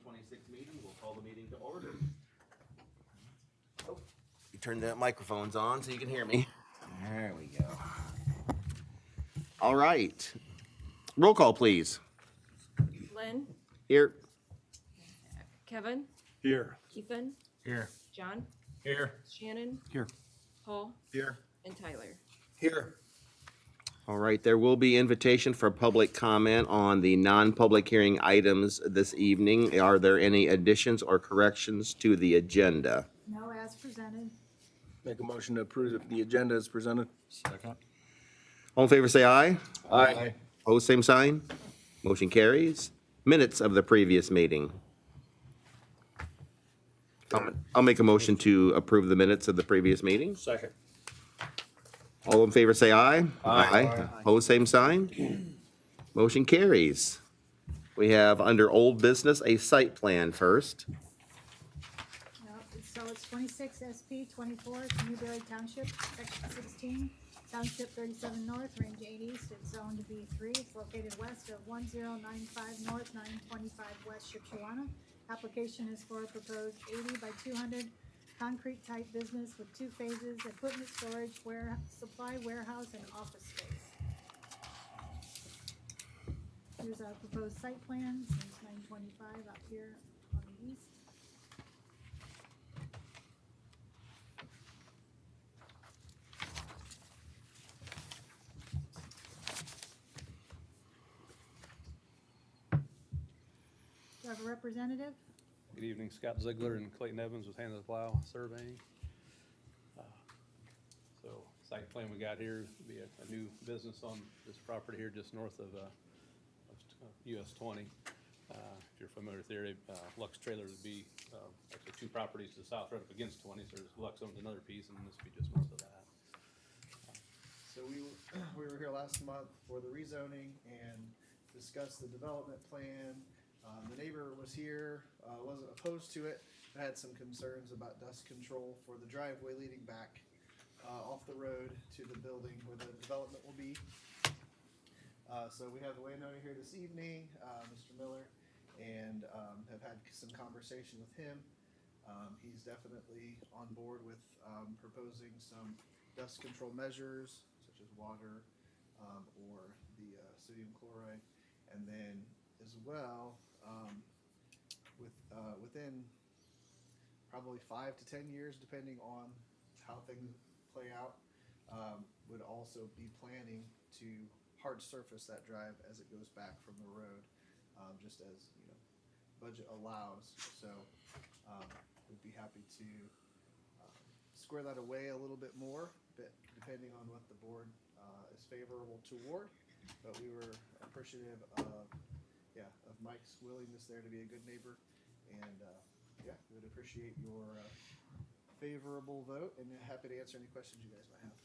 2026 meeting. We'll call the meeting to order. Oh, you turned the microphones on so you can hear me. There we go. All right. Roll call, please. Lynn, Here. Kevin, Here. Ethan, Here. John, Here. Shannon, Here. Paul, Here. and Tyler. Here. All right, there will be invitation for public comment on the non-public hearing items this evening. Are there any additions or corrections to the agenda? No, as presented. Make a motion to approve the agenda as presented. Second. All in favor, say aye. Aye. Opposed, same sign. Motion carries. Minutes of the previous meeting. I'll make a motion to approve the minutes of the previous meeting. Second. All in favor, say aye. Aye. Opposed, same sign. Motion carries. We have under old business, a site plan first. No, so it's 26 SP 24, Newberry Township, section 16, Township 37 North, range 8 East. It's zoned to B3. It's located west of 1095 North, 925 West Shipshawana. Application is for a proposed 80 by 200 concrete type business with 2 phases, equipment storage, supply warehouse, and office space. Here's our proposed site plan since 925 up here on the east. Do I have a representative? Good evening, Scott Ziegler and Clayton Evans with Hand of the Plow Surveying. So site plan we got here would be a new business on this property here just north of US 20. If you're familiar with the area, Lux Trailer would be actually 2 properties to the south right up against 20, so there's Lux owns another piece and this would be just north of that. So we were here last month for the rezoning and discussed the development plan. The neighbor was here, wasn't opposed to it, but had some concerns about dust control for the driveway leading back off the road to the building where the development will be. So we have the landowner here this evening, Mr. Miller, and have had some conversation with him. He's definitely on board with proposing some dust control measures such as water or the sodium chloride, and then as well within probably 5 to 10 years, depending on how things play out, would also be planning to hard surface that drive as it goes back from the road, just as budget allows. So we'd be happy to square that away a little bit more, but depending on what the board is favorable toward. But we were appreciative of Mike's willingness there to be a good neighbor, and we would appreciate your favorable vote, and happy to answer any questions you guys might have.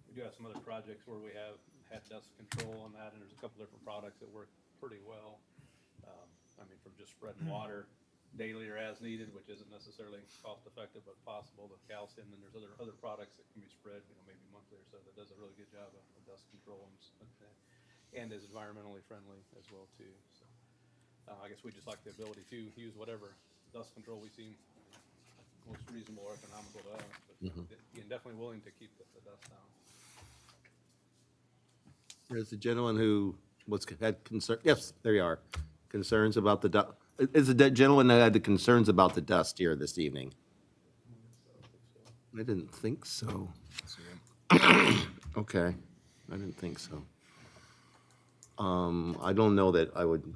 We do have some other projects where we have had dust control on that, and there's a couple different products that work pretty well. I mean, from just spreading water daily or as needed, which isn't necessarily cost effective, but possible, the calcium, and there's other products that can be spread, maybe monthly or so, that does a really good job of dust control and is environmentally friendly as well too. So I guess we just like the ability to use whatever dust control we seem most reasonable or economical to us, but again, definitely willing to keep the dust down. There's the gentleman who had concern. Yes, there you are. Concerns about the dust. Is the gentleman that had the concerns about the dust here this evening? I didn't think so. Okay, I didn't think so. I don't know that I would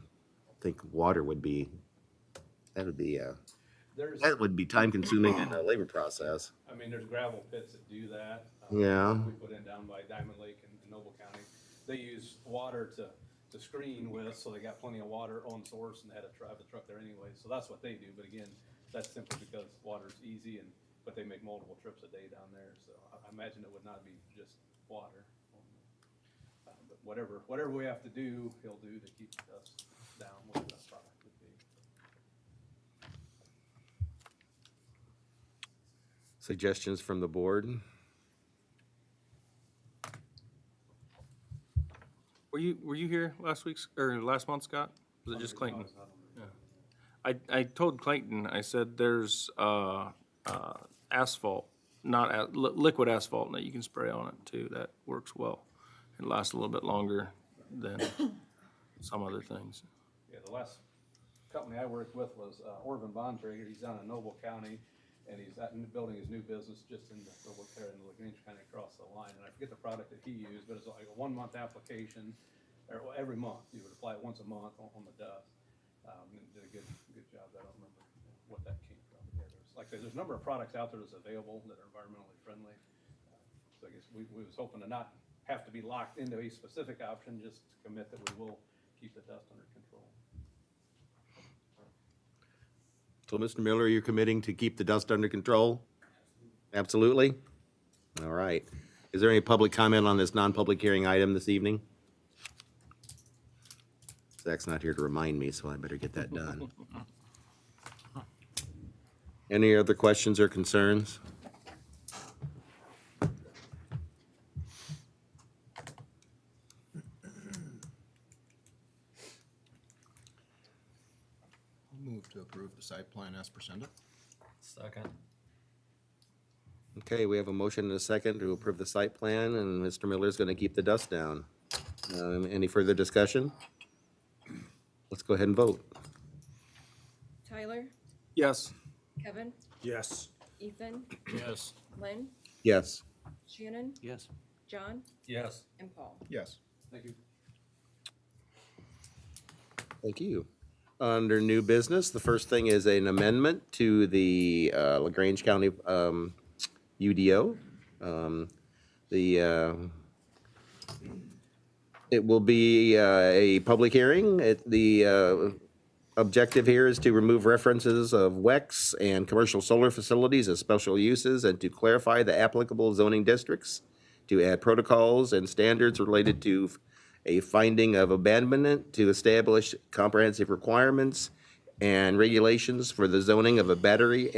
think water would be. That would be time consuming and a labor process. I mean, there's gravel pits that do that. Yeah. We put in down by Diamond Lake in Noble County. They use water to screen with, so they got plenty of water on source, and they had to drive the truck there anyway. So that's what they do. But again, that's simply because water's easy, but they make multiple trips a day down there. So I imagine it would not be just water. But whatever we have to do, he'll do to keep the dust down, whatever that product would be. Suggestions from the board? Were you here last week or last month, Scott? Was it just Clayton? Yeah. I told Clayton, I said there's, asphalt, not liquid asphalt that you can spray on it too. That works well. It lasts a little bit longer than some other things. Yeah, the last company I worked with was Orvin Bontrager. He's down in Noble County, and he's building his new business just in the work there in LaGrange County across the line. And I forget the product that he used, but it's like a 1 month application, or every month. You would apply it once a month on the dust. And did a good job. I don't remember what that came from. Yeah, like I said, there's a number of products out there that's available that are environmentally friendly. So I guess we was hoping to not have to be locked into a specific option, just to commit that we will keep the dust under control. So, Mr. Miller, you're committing to keep the dust under control? Absolutely? All right. Is there any public comment on this non-public hearing item this evening? Zach's not here to remind me, so I better get that done. Any other questions or concerns? Move to approve the site plan as presented. Second. Okay, we have a motion and a second to approve the site plan, and Mr. Miller's going to keep the dust down. Any further discussion? Let's go ahead and vote. Tyler, Yes. Kevin, Yes. Ethan, Yes. Lynn, Yes. Shannon, Yes. John, Yes. and Paul. Yes. Thank you. Thank you. Under new business, the first thing is an amendment to the LaGrange County UDO. It will be a public hearing. The objective here is to remove references of WEX and commercial solar facilities as special uses and to clarify the applicable zoning districts, to add protocols and standards related to a finding of abandonment, to establish comprehensive requirements and regulations for the zoning of a battery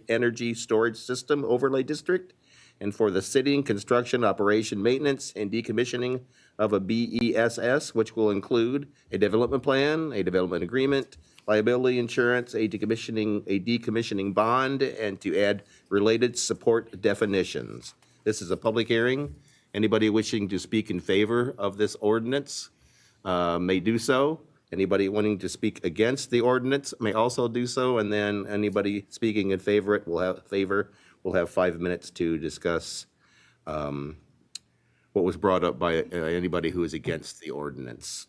energy storage system overlay district, and for the sitting, construction, operation, maintenance, and decommissioning of a BESS, which will include a development plan, a development agreement, liability insurance, a decommissioning bond, and to add related support definitions. This is a public hearing. Anybody wishing to speak in favor of this ordinance may do so. Anybody wanting to speak against the ordinance may also do so, and then anybody speaking in favor will have 5 minutes to discuss what was brought up by anybody who is against the ordinance.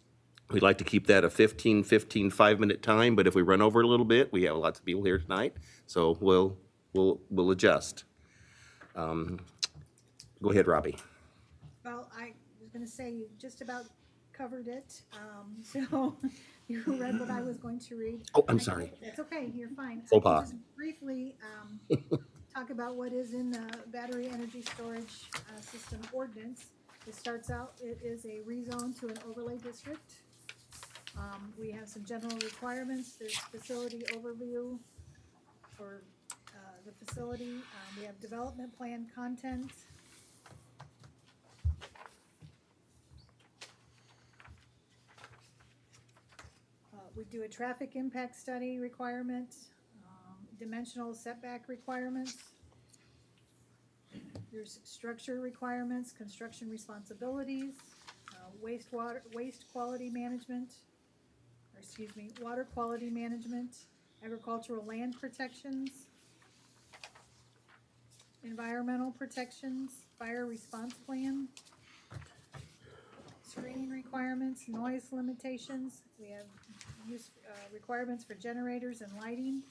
We'd like to keep that a 15, 5-minute time, but if we run over a little bit, we have lots of people here tonight, so we'll adjust. Go ahead, Robbie. Well, I was gonna say, you just about covered it, so you read what I was going to read. Oh, I'm sorry. It's okay, you're fine. Faux I can pas. just briefly, talk about what is in the battery energy storage, system ordinance. It starts out, it is a rezone to an overlay district. We have some general requirements, there's facility overview for, the facility. We have development plan content. We do a traffic impact study requirement, dimensional setback requirements. There's structure requirements, construction responsibilities, waste quality management, or excuse me, water quality management, agricultural land protections, environmental protections, fire response plan, screening requirements, noise limitations. We have use, requirements for generators and lighting.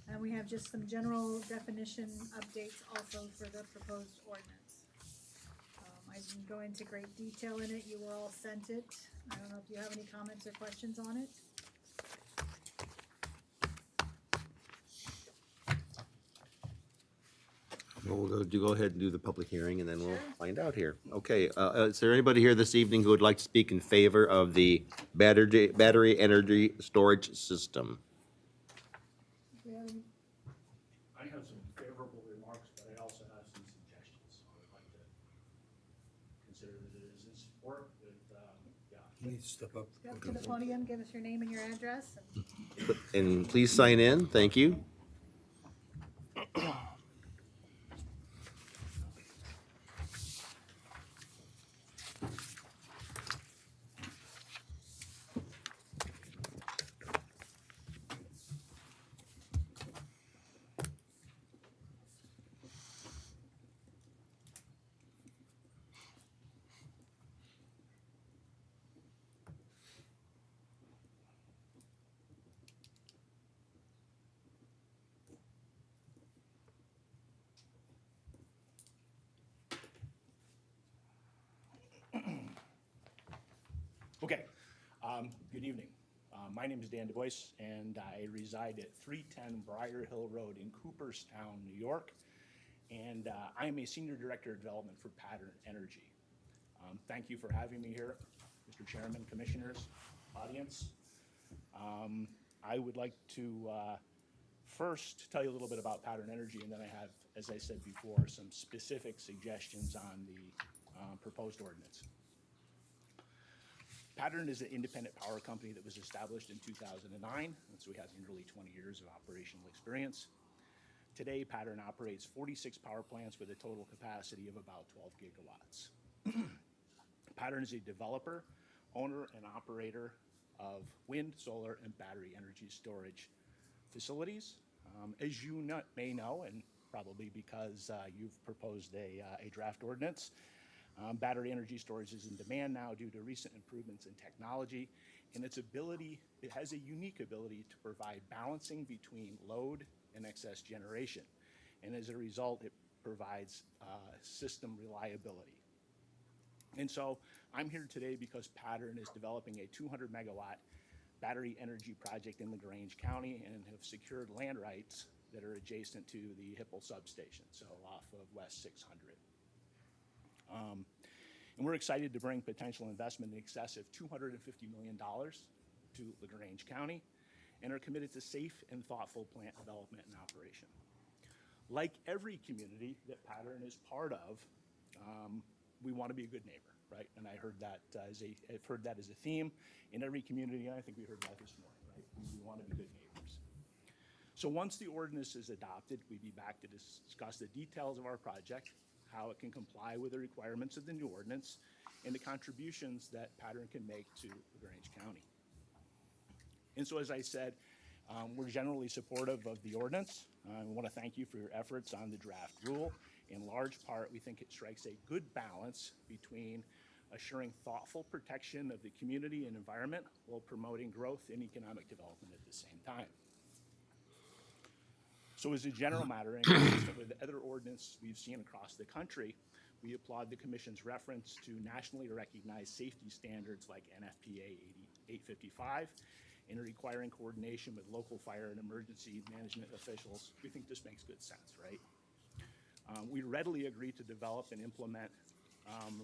And we have just some general definition updates also for the proposed ordinance. I didn't go into great detail in it, you were all sent it. I don't know if you have any comments or questions on it. We'll go ahead and do the public hearing, and then we'll Sure. find out here. Okay, is there anybody here this evening who would like to speak in favor of the battery energy storage system? Do we have any- I have some favorable remarks, but I also have some suggestions, so I'd like to consider that it is in support with, yeah. Please step up. Go up to the podium, give us your name and your address, and And please sign in. Thank you. Okay, good evening. My name is Dan DuBois, and I reside at 310 Briar Hill Road in Cooperstown, New York. And I am a Senior Director of Development for Pattern Energy. Thank you for having me here, Mr. Chairman, Commissioners, audience. I would like to first tell you a little bit about Pattern Energy, and then I have, as I said before, some specific suggestions on the proposed ordinance. Pattern is an independent power company that was established in 2009, and so we have nearly 20 years of operational experience. Today, Pattern operates 46 power plants with a total capacity of about 12 gigawatts. Pattern is a developer, owner, and operator of wind, solar, and battery energy storage facilities. As you may know, and probably because you've proposed a draft ordinance, battery energy storage is in demand now due to recent improvements in technology, and it has a unique ability to provide balancing between load and excess generation. And as a result, it provides system reliability. And so I'm here today because Pattern is developing a 200 megawatt battery energy project in LaGrange County and have secured land rights that are adjacent to the Hipple substation, so off of West 600. And we're excited to bring potential investment in excess of $250 million to LaGrange County and are committed to safe and thoughtful plant development and operation. Like every community that Pattern is part of, we want to be a good neighbor, right? And I've heard that as a theme in every community, and I think we heard that this morning, right? We want to be good neighbors. So once the ordinance is adopted, we'd be back to discuss the details of our project, how it can comply with the requirements of the new ordinance, and the contributions that Pattern can make to LaGrange County. And so, as I said, we're generally supportive of the ordinance. We want to thank you for your efforts on the draft rule. In large part, we think it strikes a good balance between assuring thoughtful protection of the community and environment while promoting growth and economic development at the same time. So as a general matter, and consistent with other ordinances we've seen across the country, we applaud the Commission's reference to nationally recognized safety standards like NFPA 855 and requiring coordination with local fire and emergency management officials. We think this makes good sense, right? We readily agree to develop and implement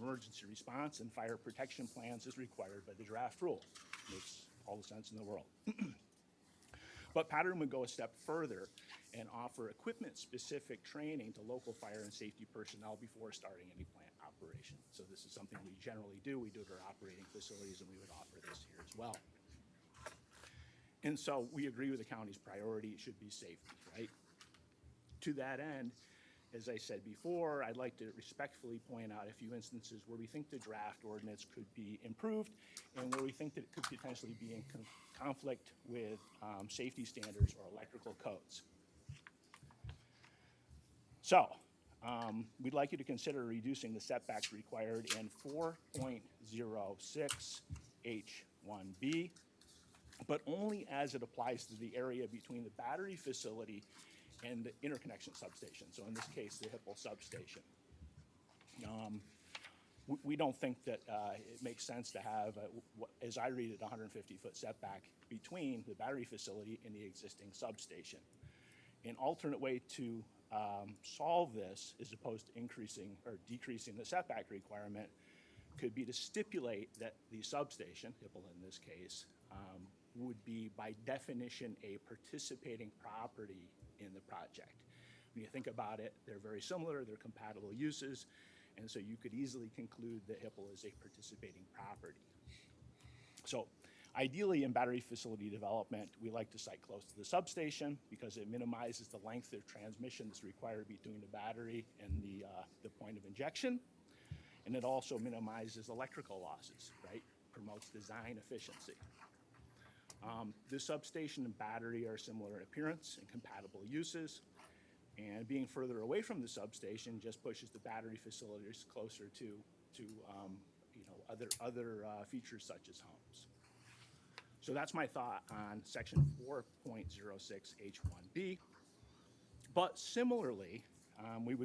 emergency response and fire protection plans as required by the draft rule. Makes all the sense in the world. But Pattern would go a step further and offer equipment-specific training to local fire and safety personnel before starting any plant operation. So this is something we generally do. We do it at our operating facilities, and we would offer this here as well. And so we agree with the county's priority. It should be safety, right? To that end, as I said before, I'd like to respectfully point out a few instances where we think the draft ordinance could be improved and where we think that it could potentially be in conflict with safety standards or electrical codes. So we'd like you to consider reducing the setbacks required in 4.06 H1B, but only as it applies to the area between the battery facility and the interconnection substation. So in this case, the Hipple substation. We don't think that it makes sense to have, as I read it, 150-foot setback between the battery facility and the existing substation. An alternate way to solve this, as opposed to increasing or decreasing the setback requirement, could be to stipulate that the substation, Hipple in this case, would be by definition a participating property in the project. When you think about it, they're very similar, they're compatible uses, and so you could easily conclude that Hipple is a participating property. So ideally in battery facility development, we like to site close to the substation because it minimizes the length of transmission that's required between the battery and the point of injection. And it also minimizes electrical losses, right? Promotes design efficiency. The substation and battery are similar in appearance and compatible uses. And being further away from the substation just pushes the battery facilities closer to other features such as homes. So that's my thought on section 4.06 H1B. But similarly, we'd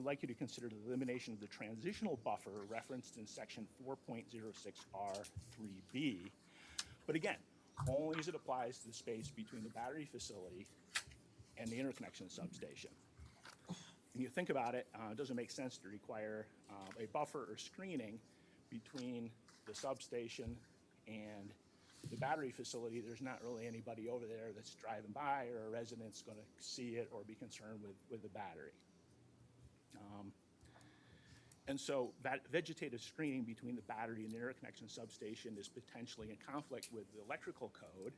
like you to consider the elimination of the transitional buffer referenced in section 4.06R3B. But again, only as it applies to the space between the battery facility and the interconnection substation. When you think about it, it doesn't make sense to require a buffer or screening between the substation and the battery facility. There's not really anybody over there that's driving by or a resident's going to see it or be concerned with the battery. And so that vegetative screening between the battery and the interconnection substation is potentially in conflict with the electrical code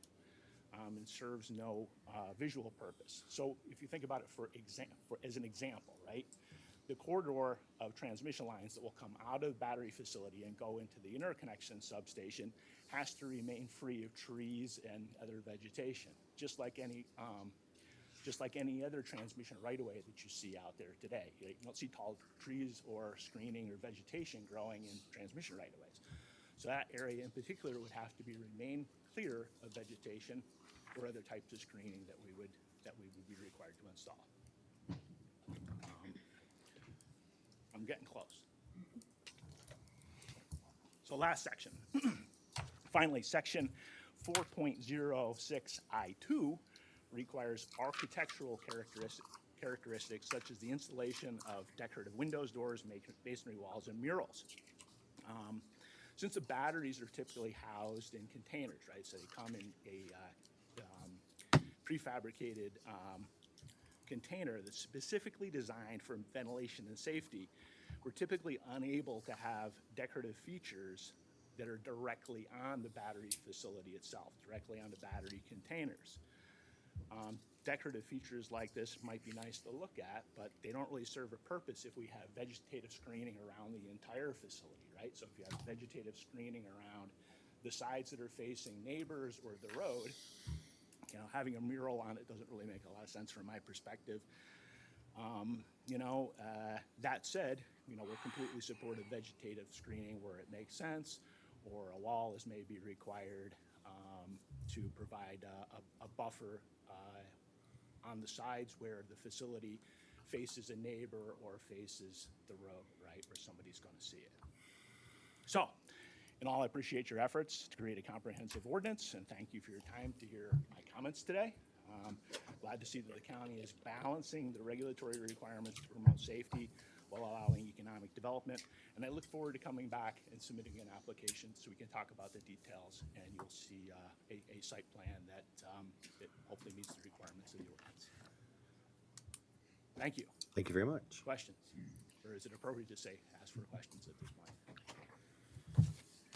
and serves no visual purpose. So if you think about it as an example, right? The corridor of transmission lines that will come out of the battery facility and go into the interconnection substation has to remain free of trees and other vegetation, just like any other transmission right-of-way that you see out there today. You don't see tall trees or screening or vegetation growing in transmission right-of-ways. So that area in particular would have to remain clear of vegetation or other types of screening that we would be required to install. I'm getting close. So last section. Finally, section 4.06I2 requires architectural characteristics such as the installation of decorative windows, doors, masonry walls, and murals. Since the batteries are typically housed in containers, right? So they come in a prefabricated container that's specifically designed for ventilation and safety. We're typically unable to have decorative features that are directly on the battery facility itself, directly on the battery containers. Decorative features like this might be nice to look at, but they don't really serve a purpose if we have vegetative screening around the entire facility, right? So if you have vegetative screening around the sides that are facing neighbors or the road, having a mural on it doesn't really make a lot of sense from my perspective. That said, we're completely supportive of vegetative screening where it makes sense, or a wall is maybe required to provide a buffer on the sides where the facility faces a neighbor or faces the road, right, where somebody's going to see it. So, in all, I appreciate your efforts to create a comprehensive ordinance, and thank you for your time to hear my comments today. Glad to see that the county is balancing the regulatory requirements to promote safety while allowing economic development. And I look forward to coming back and submitting an application so we can talk about the details, and you'll see a site plan that hopefully meets the requirements of the ordinance. Thank you. Thank you very much. Questions? Or is it appropriate to say ask for questions at this point?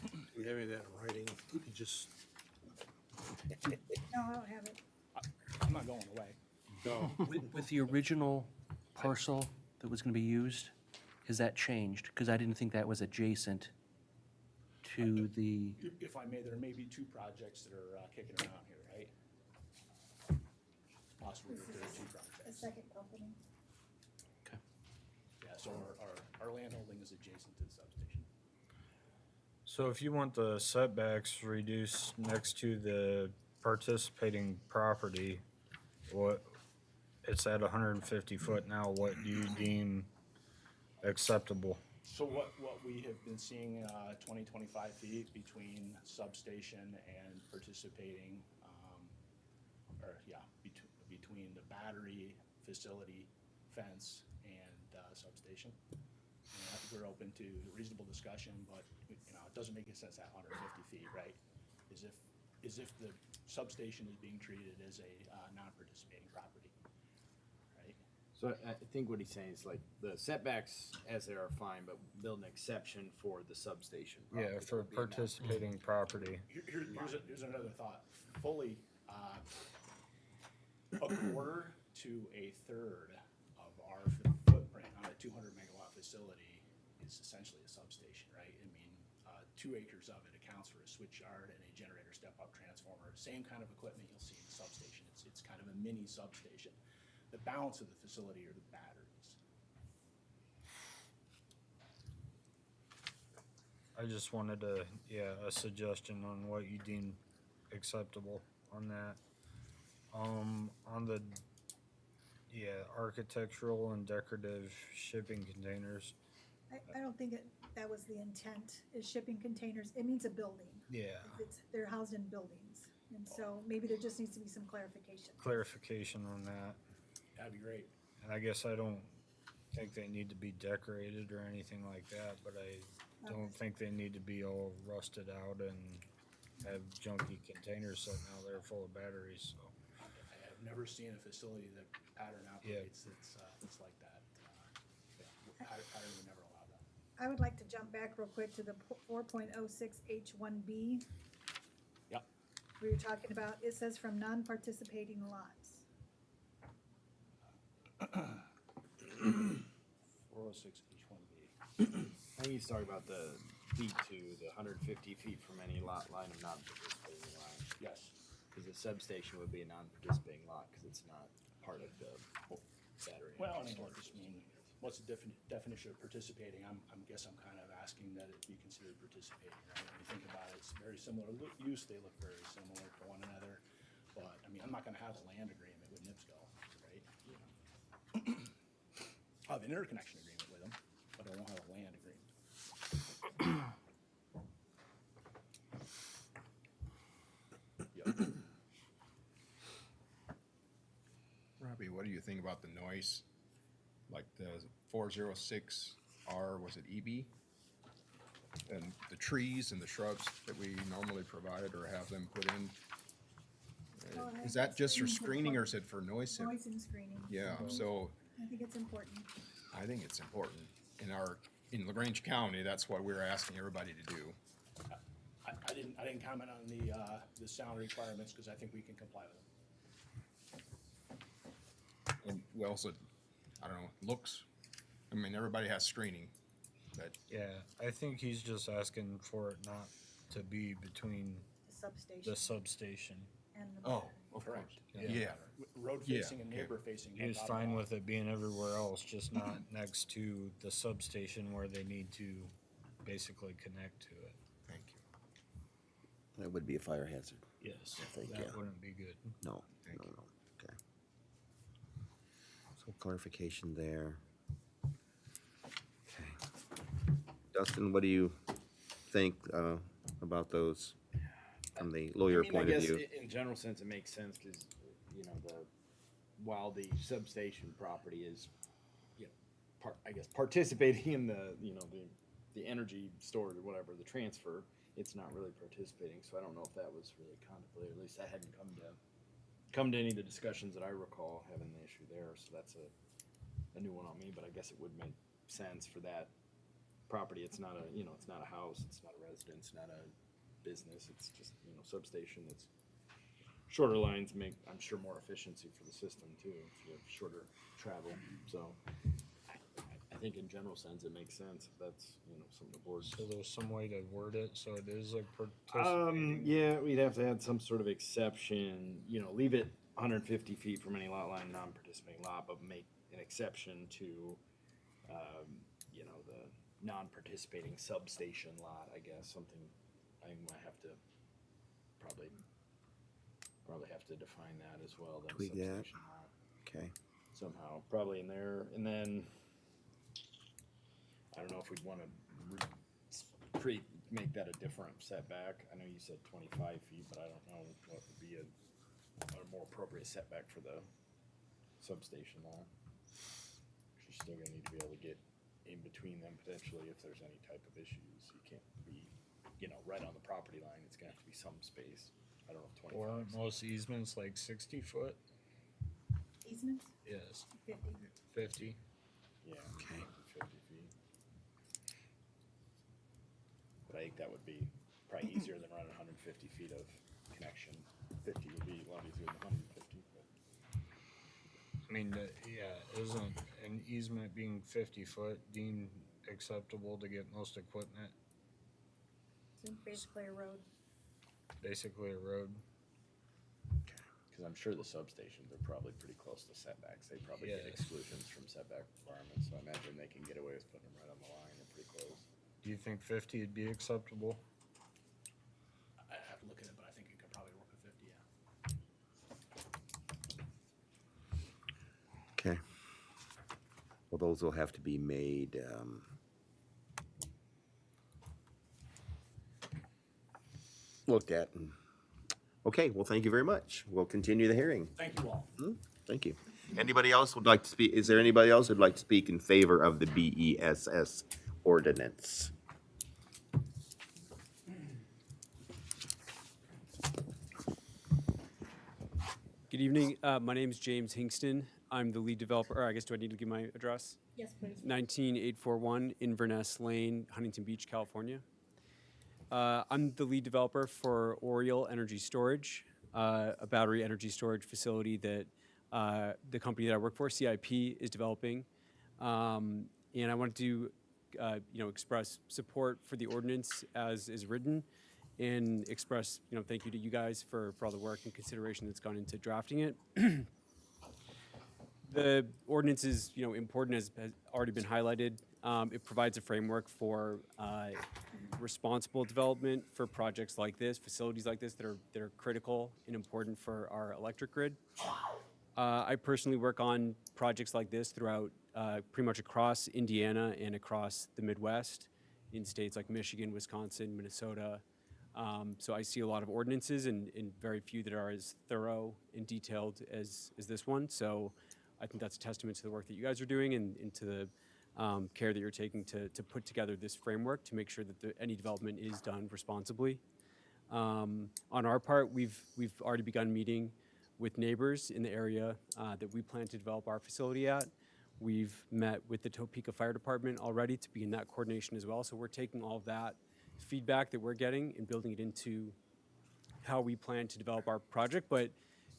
Do we have any of that in writing? You could just, No, I don't have it. I'm not going away. no. With the original parcel that was going to be used, has that changed? Because I didn't think that was adjacent to the, If I may, there may be two projects that are kicking around here, right? Possibly that there are two A projects. second company. okay. Yeah, so our land holding is adjacent to the substation. So if you want the setbacks reduced next to the participating property, what, it's at 150 foot now, what do you deem acceptable? So what we have been seeing, 25 feet between substation and participating, between the battery facility fence and substation. We're open to reasonable discussion, but it doesn't make sense at 150 feet, right? As if the substation is being treated as a non-participating property, right? So I think what he's saying is like the setbacks as they are fine, but build an exception for the substation. Yeah, property. for That would be a non- participating property. Here's another thought. Fully, a quarter to a third of our footprint on a 200 megawatt facility is essentially a substation, right? I mean, 2 acres of it accounts for a switch yard and a generator step-up transformer. Same kind of equipment you'll see in the substation. It's kind of a mini substation. The balance of the facility are the batteries. I just wanted a suggestion on what you deem acceptable on that. On the, architectural and decorative shipping containers. I don't think that was the intent, is shipping containers. It means a building. Yeah. They're housed in buildings. And so maybe there just needs to be some clarification. Clarification on that. That'd be great. And I guess I don't think they need to be decorated or anything like that, but I don't think they need to be all rusted out and have junky containers sitting out there full of batteries, so. I have never seen a facility that pattern operates that's like that. Pattern would never allow that. I would like to jump back real quick to the 4.06H1B. Yep. We were talking about, it says from non-participating lots. 406 H1B. I think he's talking about the feet to the 150 feet from any lot line of non-participating line. Yes. Because the substation would be a non-participating lot because it's not part of the battery. Well, I mean, what does this mean? What's the definition of participating? I'm kind of asking that it be considered participating, right? When you think about it, it's very similar use. They look very similar to one another. But, I mean, I'm not gonna have a land agreement with NIPSCO, right? I'll have an interconnection agreement with them, but I won't have a land agreement. Yep. Robbie, what do you think about the noise? Like the 406R, was it EB? And the trees and the shrubs that we normally provide or have them put in? Well, it Is has that just for screening screening or is it for noise? Noise and screening. Yeah, so I think it's important. I think it's important. In LaGrange County, that's what we're asking everybody to do. I didn't comment on the sound requirements because I think we can comply with them. And we also, I don't know, looks, I mean, everybody has screening, but Yeah, I think he's just asking for it not to be between The substation the substation. and the oh, battery. of Correct. course, yeah. Road Yeah, facing and okay. neighbor facing. He was fine with it being everywhere else, just not next to the substation where they need to basically connect to it. Thank you. That would be a fire hazard. Yes, think, that yeah. wouldn't be good. No, Thank no, you. no, okay. So clarification there. Okay. Dustin, what do you think about those from the lawyer point of view? In general sense, it makes sense because, while the substation property is, participating in the energy storage or whatever, the transfer, it's not really participating. So I don't know if that was really contemplated. At least I hadn't come to any of the discussions that I recall having the issue there. So that's a new one on me, but I guess it would make sense for that property. It's not it's not a house, it's not a residence, not a business. It's just, substation. It's shorter lines make, I'm sure, more efficiency for the system too, if you have shorter travel. So I think in general sense, it makes sense if that's, something the board. So there's some way to word it so it is like participating. Yeah, we'd have to add some sort of exception, leave it 150 feet from any lot line, non-participating lot, but make an exception to, the non-participating substation lot, I guess, something I might have to probably have to define that as well. Then Tweak that. substation lot Okay. somehow, probably in there, and then I don't know if we'd want to make that a different setback. I know you said 25 feet, but I don't know what would be a more appropriate setback for the substation lot. You're still gonna need to be able to get in between them potentially if there's any type of issues. You can't be, right on the property line. It's gonna have to be some space. I don't know if 25. Or most easements like 60 foot. Easements, Yes, 50. 50. Yeah. Okay. 50 feet. But I think that would be probably easier than running 150 feet of connection. 50 would be a lot easier than 150, but. I mean, yeah, isn't an easement being 50 foot deemed acceptable to get most equipment? So basically a road. Basically a road. Because I'm sure the substations are probably pretty close to setbacks. They probably get Yeah. exclusions from setback requirements, so I imagine they can get away with putting them right on the line or pretty close. Do you think 50 would be acceptable? I'd have to look at it, but I think it could probably work with 50, yeah. Okay. Well, those will have to be made, looked at. Okay, well, thank you very much. We'll continue the hearing. Thank you all. Thank you. Anybody else would like to speak? Is there anybody else who'd like to speak in favor of the BESS ordinance? Good evening. My name is James Hingston. I'm the lead developer, or I guess, do I need to give my address? Yes, please. 19841 Inverness Lane, Huntington Beach, California. I'm the lead developer for Oriole Energy Storage, a battery energy storage facility that the company that I work for, CIP, is developing. And I wanted to, express support for the ordinance as is written, and express, thank you to you guys for all the work and consideration that's gone into drafting it. The ordinance is, important, as has already been highlighted. It provides a framework for responsible development for projects like this, facilities like this that are critical and important for our electric grid. I personally work on projects like this throughout pretty much across Indiana and across the Midwest in states like Michigan, Wisconsin, Minnesota. So I see a lot of ordinances and very few that are as thorough and detailed as this one. So I think that's a testament to the work that you guys are doing and to the care that you're taking to put together this framework to make sure that any development is done responsibly. On our part, we've already begun meeting with neighbors in the area that we plan to develop our facility at. We've met with the Topeka Fire Department already to begin that coordination as well. So we're taking all of that feedback that we're getting and building it into how we plan to develop our project. But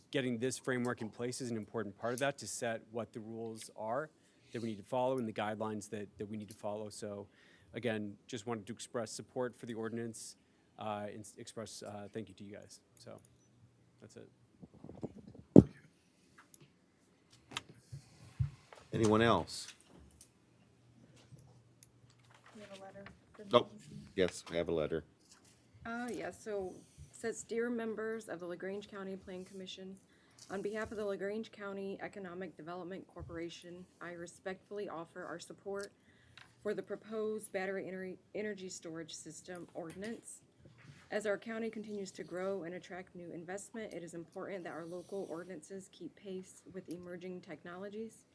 getting this framework in place is an important part of that, to set what the rules are that we need to follow and the guidelines that we need to follow. So again, just wanted to express support for the ordinance and express thank you to you guys. So that's it. Anyone else? We have a letter. from Oh, the- yes, I have a letter. Yeah, so it says, "Dear members of the LaGrange County Plan Commission, on behalf of the LaGrange County Economic Development Corporation, I respectfully offer our support for the proposed battery energy storage system ordinance. As our county continues to grow and attract new investment, it is important that our local ordinances keep pace with emerging technologies.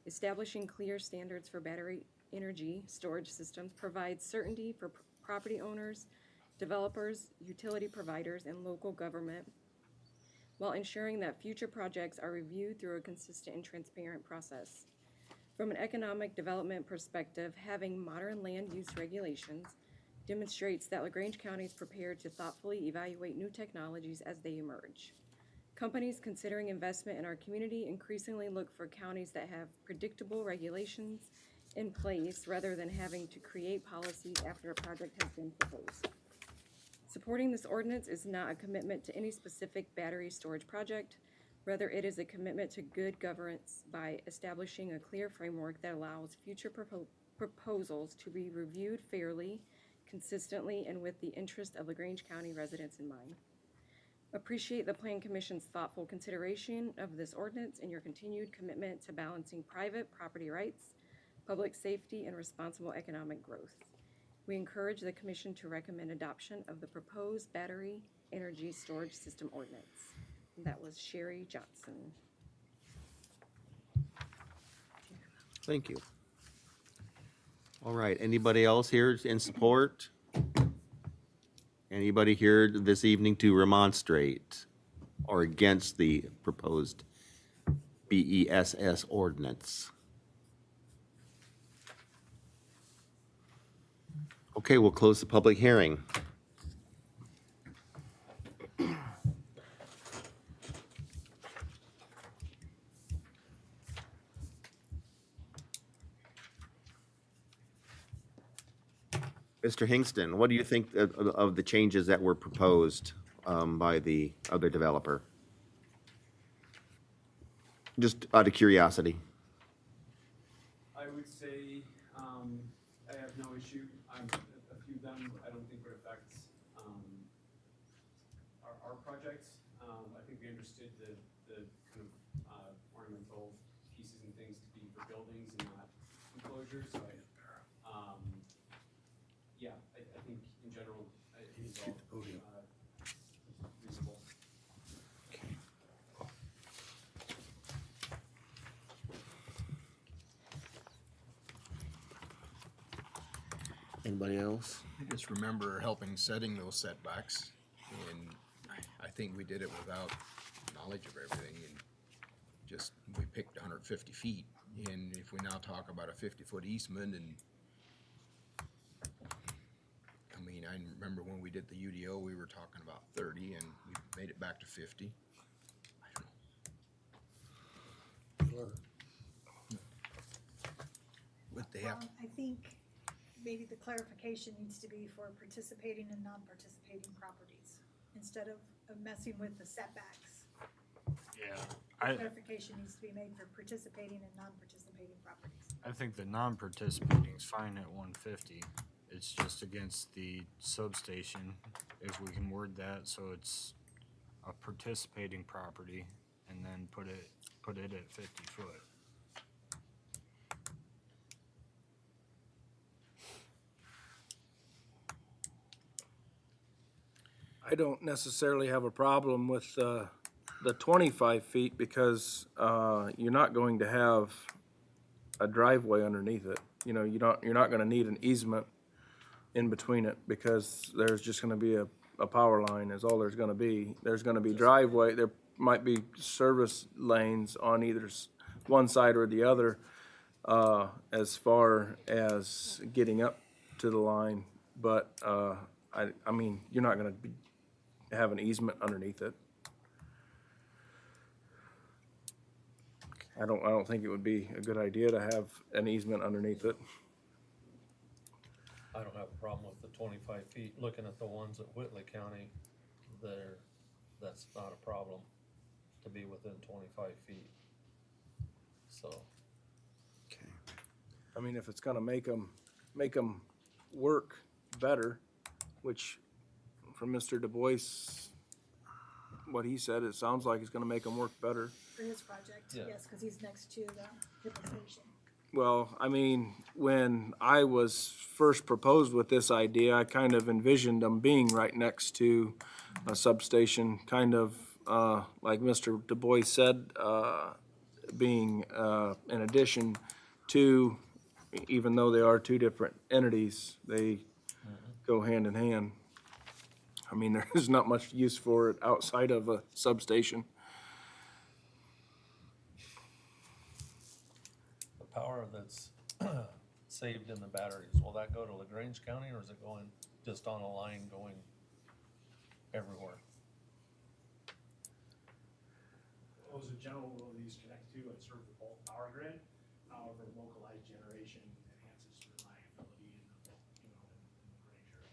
Establishing clear standards for battery energy storage systems provides certainty for property owners, developers, utility providers, and local government, while ensuring that future projects are reviewed through a consistent and transparent process. From an economic development perspective, having modern land use regulations demonstrates that LaGrange County is prepared to thoughtfully evaluate new technologies as they emerge. Companies considering investment in our community increasingly look for counties that have predictable regulations in place rather than having to create policies after a project has been proposed. Supporting this ordinance is not a commitment to any specific battery storage project. Rather, it is a commitment to good governance by establishing a clear framework that allows future proposals to be reviewed fairly, consistently, and with the interest of LaGrange County residents in mind. Appreciate the Plan Commission's thoughtful consideration of this ordinance and your continued commitment to balancing private property rights, public safety, and responsible economic growth. We encourage the Commission to recommend adoption of the proposed battery energy storage system ordinance." That was Sherry Johnson. Thank you. All right, anybody else here in support? Anybody here this evening to remonstrate or against the proposed BESS ordinance. Okay, we'll close the public hearing. Mr. Hingston, what do you think of the changes that were proposed by the other developer? Just out of curiosity. I would say, I have no issue. A few of them, I don't think would affect, our projects. I think we understood the kind of, ornamental pieces and things to be for buildings and not enclosures, so yeah, I think in general, it's all, reasonable. Anybody else? I just remember helping setting those setbacks, and I think we did it without knowledge of everything, and just, we picked 150 feet, and if we now talk about a 50-foot easement, and I mean, I remember when we did the UDO, we were talking about 30, and we made it back to 50. I don't know. What they have, I think maybe the clarification needs to be for participating and non-participating properties, instead of messing with the setbacks. Yeah. Clarification needs to be made for participating and non-participating properties. I think the non-participating is fine at 150. It's just against the substation, if we can word that, so it's a participating property, and then put it at 50 foot. I don't necessarily have a problem with the 25 feet because you're not going to have a driveway underneath it. You know, you're not gonna need an easement in between it because there's just gonna be a power line is all there's gonna be. There's gonna be driveway, there might be service lanes on either one side or the other as far as getting up to the line. But I mean, you're not gonna have an easement underneath it. I don't think it would be a good idea to have an easement underneath it. I don't have a problem with the 25 feet. Looking at the ones at Whitley County, that's not a problem to be within 25 feet. So. Okay. I mean, if it's gonna make them work better, which from Mr. Du Bois, what he said, it sounds like it's gonna make them work better. For his project, Yeah. yes, because he's next to the Hippo Station. Well, I mean, when I was first proposed with this idea, I kind of envisioned them being right next to a substation, kind of like Mr. Du Bois said, being in addition to, even though they are two different entities, they go hand in hand. I mean, there is not much use for it outside of a substation. The power that's saved in the batteries, will that go to LaGrange County or is it going just on a line going everywhere? Well, as a general rule, these connect to and serve the bulk power grid. However, localized generation enhances reliability in the, in the range area.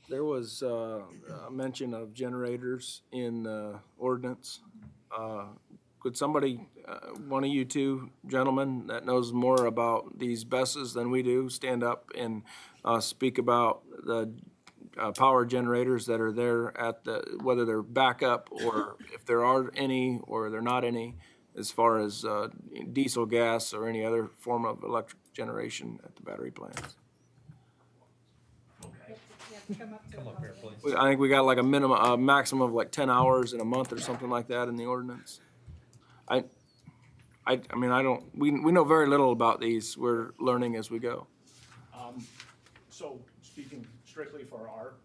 There was a mention of generators in the ordinance. Could somebody, one of you two gentlemen that knows more about these BESS than we do, stand up and speak about the power generators that are there at the, whether they're backup or if there are any or they're not any, as far as diesel, gas, or any other form of electric generation at the battery plants? You have to come up to Come the up here, podium. please. I think we got like a maximum of like 10 hours in a month or something like that in the ordinance. I mean, we know very little about these. We're learning as we go. So speaking strictly for our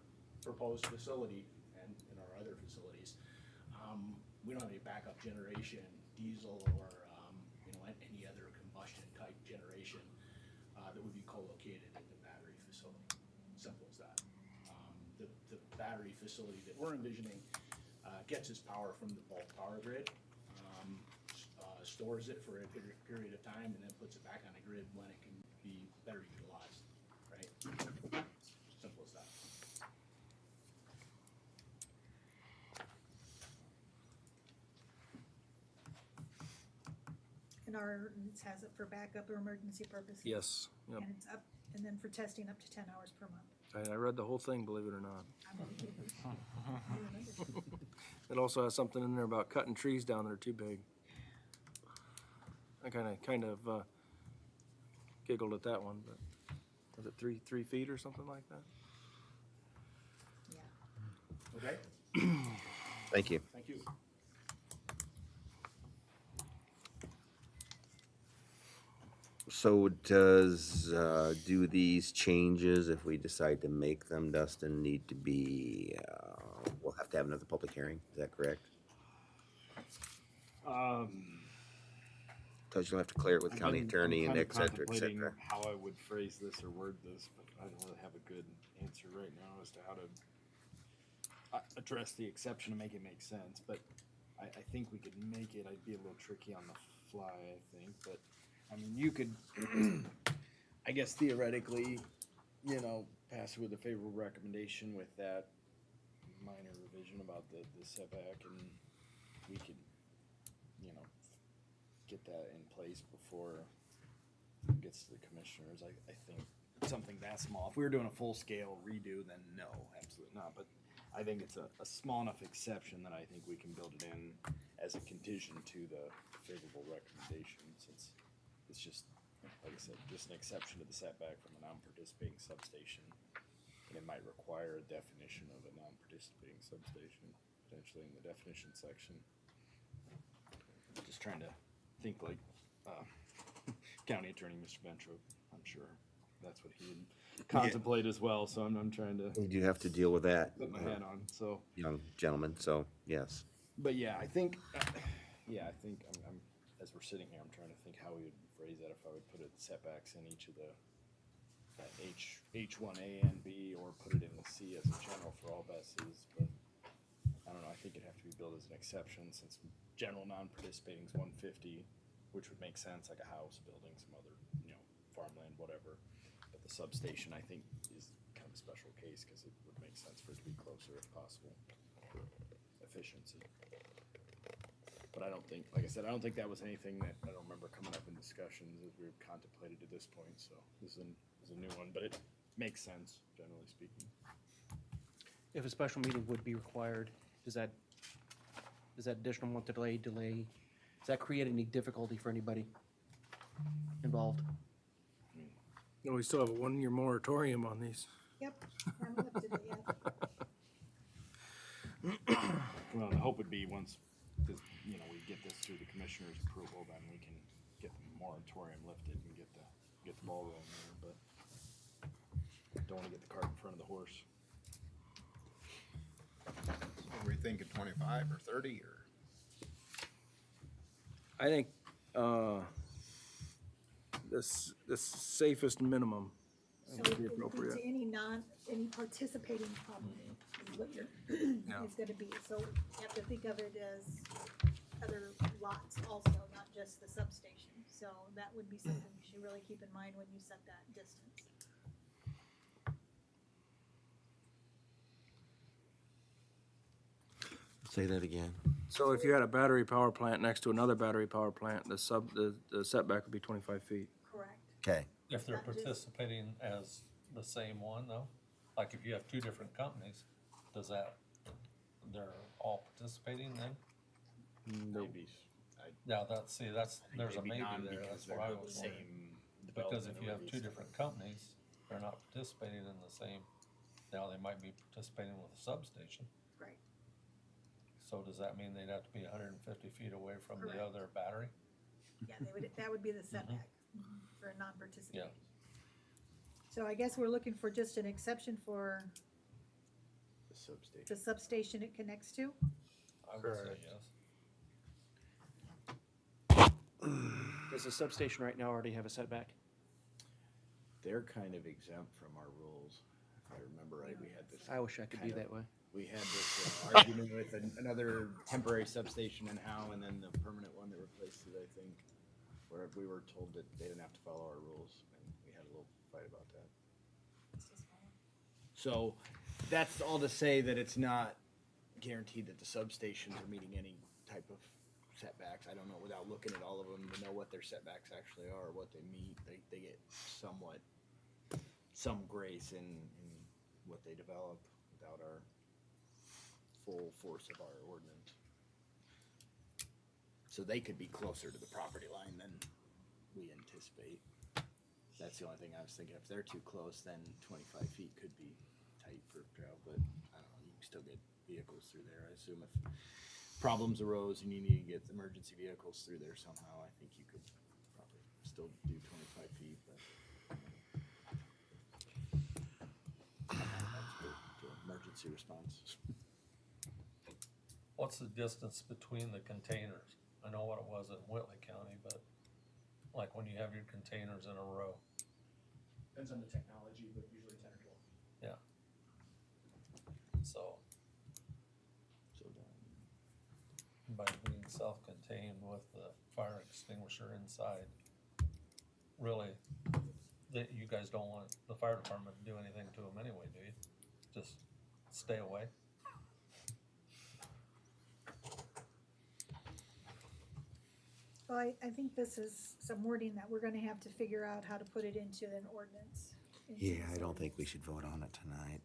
proposed facility and our other facilities, we don't have any backup generation, diesel or, you know, any other combustion type generation, that would be co-located at the battery facility. Simple as that. The battery facility that we're envisioning, gets its power from the bulk power grid, stores it for a period of time, and then puts it back on the grid when it can be better utilized, right? Simple as that. And our ordinance has it for backup or emergency purposes. Yes, yep. And it's up, and then for testing up to 10 hours per month. I read the whole thing, believe it or not. I remember. It also has something in there about cutting trees down that are too big. I kind of giggled at that one, but was it 3 feet or something like that? Yeah. Okay, Thank you. thank you. So do these changes, if we decide to make them, Dustin, need to be, we'll have to have another public hearing, is that correct? Because you'll have to clear it with county attorney and et cetera, et cetera. How I would phrase this or word this, but I don't really have a good answer right now as to how to address the exception to make it make sense, but I think we could make it, I'd be a little tricky on the fly, I think, but, I mean, you could, I guess theoretically, you know, pass it with a favorable recommendation with that minor revision about the setback, and we could, you know, get that in place before it gets to the commissioners. I think something that small, if we were doing a full-scale redo, then no, absolutely not, but I think it's a small enough exception that I think we can build it in as a condition to the favorable recommendation, since it's just, like I said, just an exception to the setback from a non-participating substation. And it might require a definition of a non-participating substation, potentially in the definition section. Just trying to think like, County Attorney Mr. Bentrup, I'm sure that's what he would contemplate as well, so I'm trying to You do have to deal with that, put my hat on, so. young gentleman, so, yes. But yeah, I think, I'm, as we're sitting here, I'm trying to think how we would phrase that, if I would put it setbacks in each of the H1A and B, or put it in the C as a general for all buses, but I don't know, I think it'd have to be billed as an exception, since general non-participating is 150, which would make sense, like a house, building, some other, you know, farmland, whatever. But the substation, I think, is kind of a special case, because it would make sense for it to be closer if possible, for efficiency. But I don't think, like I said, I don't think that was anything that I don't remember coming up in discussions as we contemplated to this point, so this is a new one, but it makes sense, generally speaking. If a special meeting would be required, does that additional month delay, does that create any difficulty for anybody involved? No, we still have a 1-year moratorium on these. Yep, I'm up to date, yeah. Well, the hope would be once, you know, we get this through the commissioner's approval, then we can get the moratorium lifted and get the ball rolling there, but don't wanna get the cart in front of the horse. Are we thinking 25 or 30 or? I think, the safest minimum So would be it would be appropriate. to any participating property is what your, Yeah. is gonna be. So you have to think of it as other lots also, not just the substation. So that would be something you should really keep in mind when you set that distance. Say that again. So if you had a battery power plant next to another battery power plant, the setback would be 25 feet. Correct. Okay, If they're Not just- participating as the same one though, like if you have two different companies, does that, they're all participating then? Maybe. Yeah, that's, there's a maybe none there, because that's they're what I doing was the wondering. same Because if development you or have two release. different companies, they're not participating in the same, now they might be participating with a substation. Right. So does that mean they'd have to be 150 feet away from the Correct. other battery? Yeah, that would be the setback for a non-participating. Yeah. So I guess we're looking for just an exception for The substation. the substation it connects to. I would say Correct. yes. Does the substation right now already have a setback? They're kind of exempt from our rules. If I remember right, we had this. I wish I could be kind of- that way. We had this argument with another temporary substation in Howe, and then the permanent one that replaced it, I think, where we were told that they didn't have to follow our rules, and we had a little fight about that. So that's all to say that it's not guaranteed that the substations are meeting any type of setbacks. I don't know, without looking at all of them, to know what their setbacks actually are, what they meet. They get somewhat, some grace in what they develop without our full force of our ordinance. So they could be closer to the property line than we anticipate. That's the only thing I was thinking. If they're too close, then 25 feet could be tight for travel, but I don't know, you can still get vehicles through there. I assume if problems arose and you need to get emergency vehicles through there somehow, I think you could probably still do 25 feet, but I'm not an expert to emergency response. What's the distance between the containers? I know what it was in Whitley County, but like when you have your containers in a row. Depends on the technology, but usually 10 or 12. Yeah. So So by being self-contained with the fire extinguisher inside, really, that you guys don't want the fire department to do anything to them anyway, do you? Just stay away? Well, I think this is some wording that we're gonna have to figure out how to put it into an ordinance. Yeah, I don't think we should vote on it tonight.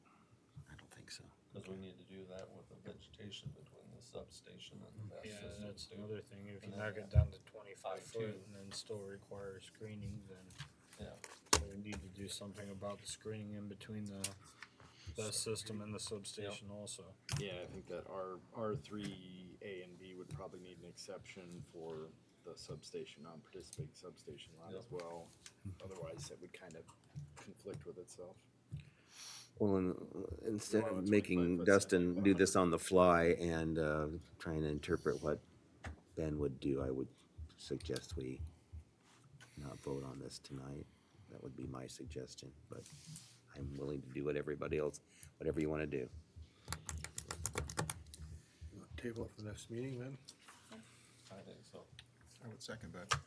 I don't think so. Cause we need to do that with the vegetation between the substation and the Yeah, best and that's system too. another thing, if you And then knock it that down to 25 I2. foot and then still require screening, then Yeah, so we need to do something about the screening in between the system and the substation also. yeah, I think that R3 A and B would probably need an exception for the substation, non-participating substation lot as well. Otherwise, it would kind of conflict with itself. Well, instead Well, of it's making 25 foot Dustin setback. do this on the fly and trying to interpret what Ben would do, I would suggest we not vote on this tonight. That would be my suggestion, but I'm willing to do what everybody else, whatever you want to do. Table it for the next meeting then? I think so. I would second that.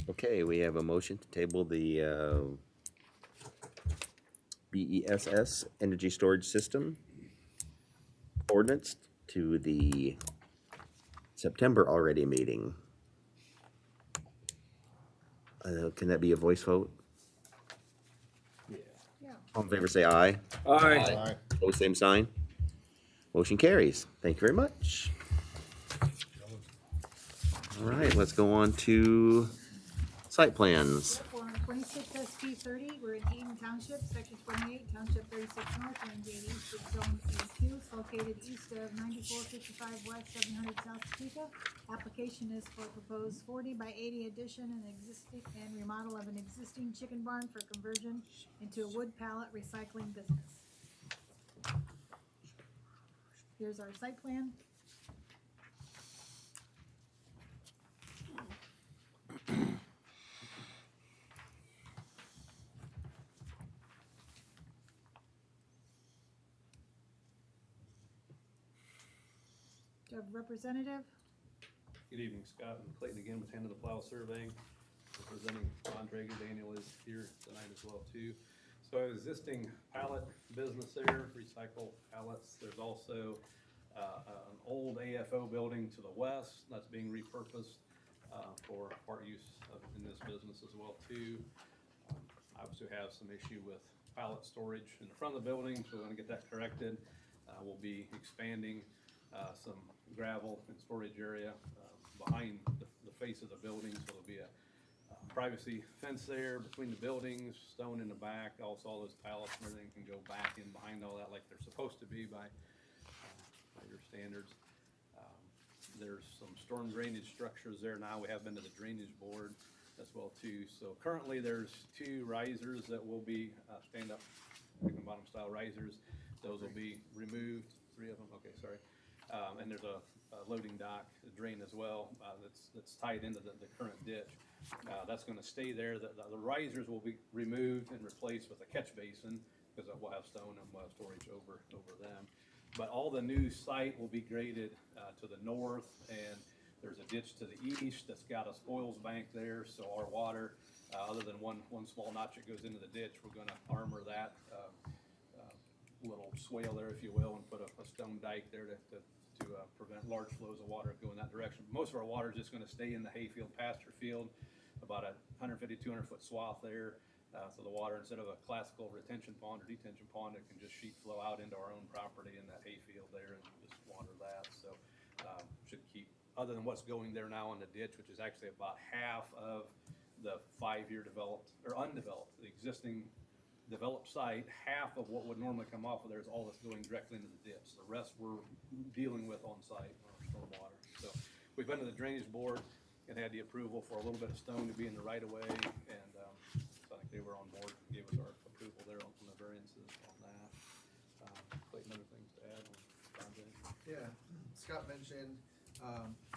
Okay, we have a motion to table the BESS Energy Storage System ordinance to the September already meeting. Can that be a voice vote? Yeah. Yeah. All in favor, say aye. Aye. Pose same sign. Motion carries. Thank you very much. All right, let's go on to site plans. We're on 26 SP 30, we're in Eden Township, section 28, township 36 north, range 8 east, it's zone EQ. It's located east of 9455 west, 700 south Topeka. Application is for proposed 40 by 80 addition and remodel of an existing chicken barn for conversion into a wood pallet recycling business. Here's our site plan. Do you have a representative? Good evening, Scott and Clayton again with Hand of the Plow Surveying. Representing Ron Drager, Daniel is here tonight as well too. So existing pallet business there, recycle pallets. There's also an old AFO building to the west that's being repurposed for part use in this business as well too. I also have some issue with pallet storage in the front of the building, so we're gonna get that corrected. We'll be expanding some gravel and storage area behind the face of the building, so there'll be a privacy fence there between the buildings, stone in the back, also all those pallets and everything can go back in behind all that like they're supposed to be by your standards. There's some storm drainage structures there now. We have been to the drainage board as well too. So currently there's 2 risers that will be stand-up bottom style risers. Those will be removed, 3 of them, okay, sorry. And there's a loading dock, a drain as well, that's tied into the current ditch. That's gonna stay there. The risers will be removed and replaced with a catch basin, because we'll have stone and we'll have storage over them. But all the new site will be graded to the north, and there's a ditch to the east that's got a spoils bank there, so our water, other than one small notch that goes into the ditch, we're gonna armor that little swale there, if you will, and put a stone dike there to prevent large flows of water going that direction. Most of our water is just gonna stay in the hayfield, pasture field, about a 150, 200-foot swath there. So the water, instead of a classical retention pond or detention pond, it can just sheet flow out into our own property in that hayfield there and just water that. So should keep, other than what's going there now in the ditch, which is actually about half of the 5-year developed or undeveloped, the existing developed site, half of what would normally come off of there is all that's going directly into the ditch. The rest we're dealing with on site, our stormwater. So we've been to the drainage board and had the approval for a little bit of stone to be in the right of way, and so I think they were on board, gave us our approval there on the variances on that. Clayton, other things to add on the project? Yeah, Scott mentioned,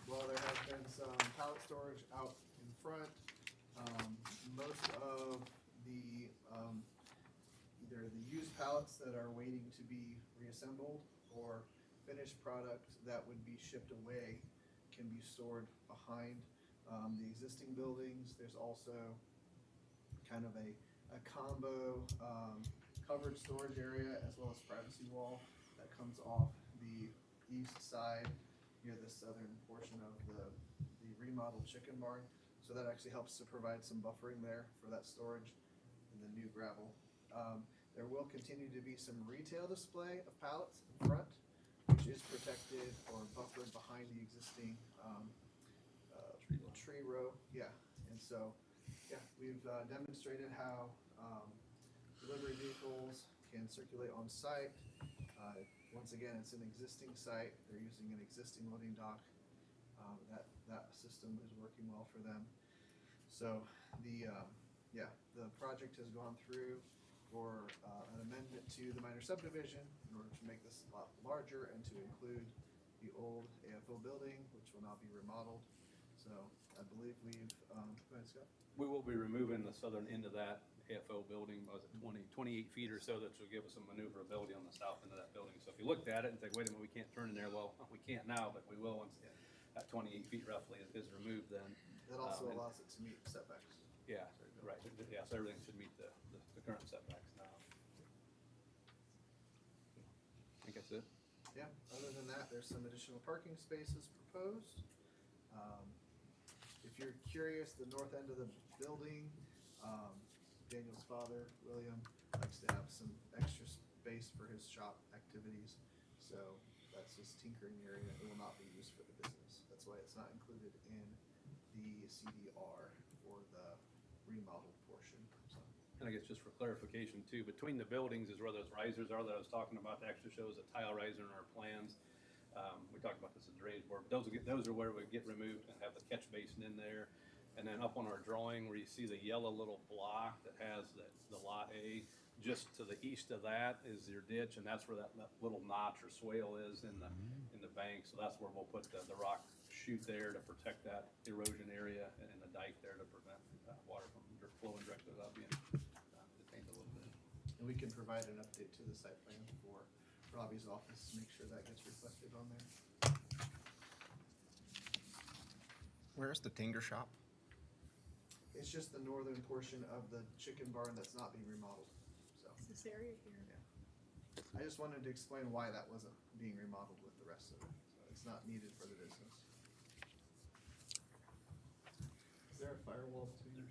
well, there has been some pallet storage out in front. Most of the, either the used pallets that are waiting to be reassembled or finished product that would be shipped away can be stored behind the existing buildings. There's also kind of a combo covered storage area as well as privacy wall that comes off the east side near the southern portion of the remodeled chicken barn. So that actually helps to provide some buffering there for that storage in the new gravel. There will continue to be some retail display of pallets in front, which is protected or buffered behind the existing tree row. Yeah, and so, yeah, we've demonstrated how delivery vehicles can circulate on site. Once again, it's an existing site. They're using an existing loading dock. That system is working well for them. So the project has gone through for an amendment to the minor subdivision in order to make this a lot larger and to include the old AFO building, which will now be remodeled. So I believe we've, go ahead, Scott. We will be removing the southern end of that AFO building, was it 28 feet or so, that will give us some maneuverability on the south end of that building. So if you looked at it and think, wait a minute, we can't turn in there, well, we can't now, but we will once that 28 feet roughly is removed then. That also allows it to meet setbacks. Yeah, right, yeah, so everything should meet the current setbacks now. I think that's it. Yeah, other than that, there's some additional parking spaces proposed. If you're curious, the north end of the building, Daniel's father, William, likes to have some extra space for his shop activities. So that's his tinkering area. It will not be used for the business. That's why it's not included in the CDR for the remodeled portion. So. And I guess just for clarification too, between the buildings is where those risers are that I was talking about. That actually shows a tile riser in our plans. We talked about this at the drainage board, but those are where we get removed and have the catch basin in there. And then up on our drawing where you see the yellow little block that has the lot A, just to the east of that is your ditch, and that's where that little notch or swale is in the bank. So that's where we'll put the rock chute there to protect that erosion area, and the dike there to prevent water from flowing directly without being detained a little bit. And we can provide an update to the site plan for Robbie's office to make sure that gets reflected on there. Where's the Tinker shop? It's just the northern portion of the chicken barn that's not being remodeled. So This area here. I just wanted to explain why that wasn't being remodeled with the rest of it. So it's not needed for the business. Is there a firewall between?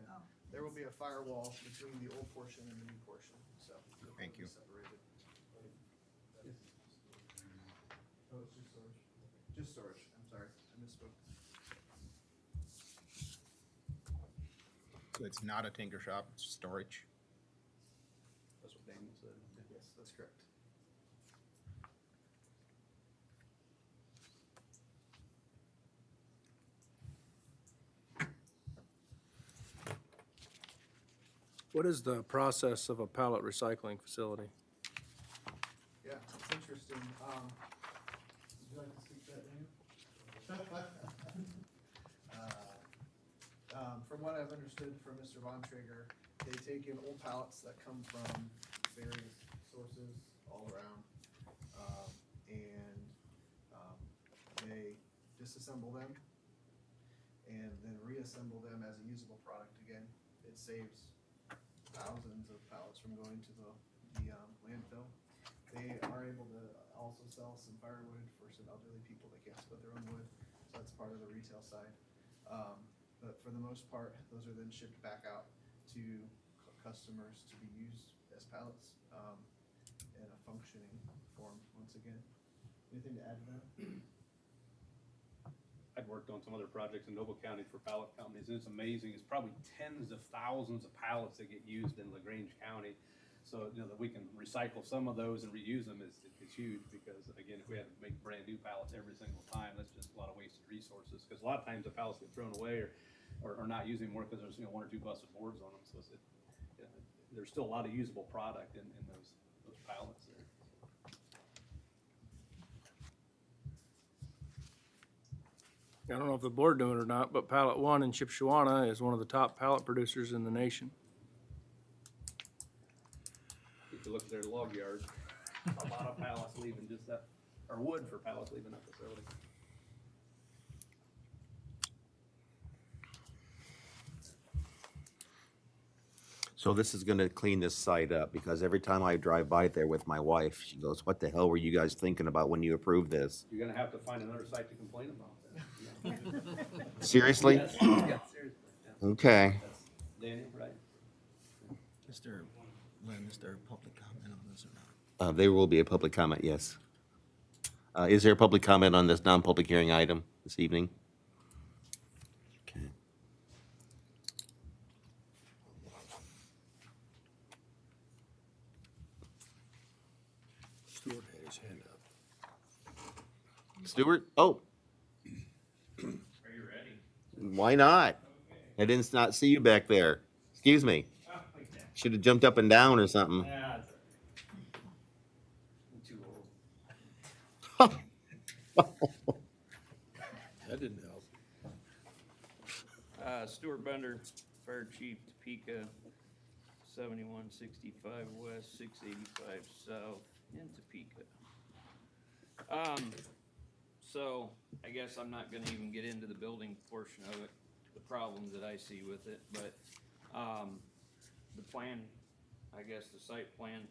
Oh. There will be a firewall between the old portion and the new portion, so. Thank you. Separated. Oh, it's just storage. Just storage, I'm sorry, I misspoke. So it's not a Tinker shop, it's storage. That's what Daniel said. Yes, that's correct. What is the process of a pallet recycling facility? Yeah, it's interesting. Would you like to speak to that, Daniel? From what I've understood from Mr. Von Traeger, they take in old pallets that come from various sources all around, and they disassemble them and then reassemble them as a usable product again. It saves thousands of pallets from going to the landfill. They are able to also sell some firewood for some elderly people that can't split their own wood, so that's part of the retail side. But for the most part, those are then shipped back out to customers to be used as pallets in a functioning form once again. Anything to add to that? I'd worked on some other projects in Noble County for pallet companies, and it's amazing. It's probably tens of thousands of pallets that get used in LaGrange County. So, you know, that we can recycle some of those and reuse them is huge, because again, if we had to make brand new pallets every single time, that's just a lot of wasted resources. Because a lot of times the pallets get thrown away or not using more because there's, you know, one or two busted boards on them. So there's still a lot of usable product in those pallets there. I don't know if the board knew it or not, but Pallet One in Shipshewana is one of the top pallet producers in the nation. If you look at their log yard, a lot of pallets leaving just that, or wood for pallets leaving that facility. So this is gonna clean this site up, because every time I drive by there with my wife, she goes, "What the hell were you guys thinking about when you approved this?" You're gonna have to find another site to complain about then. Seriously? Yes, yeah, seriously, yeah. Okay. That's Daniel, right? Is there, Lynn, is there a public comment on this or not? There will be a public comment, yes. Is there a public comment on this non-public hearing item this evening? Okay. Stuart had his hand up. Stuart? Oh. Are you ready? Why not? I didn't not see you back there. Excuse me. Should have jumped up and down or something. Yeah, I'm too old. That didn't help. Stuart Bender, Fire Chief, Topeka, 7165 West, 685 South in Topeka. So I guess I'm not gonna even get into the building portion of it, the problems that I see with it, but, the plan, I guess the site plan,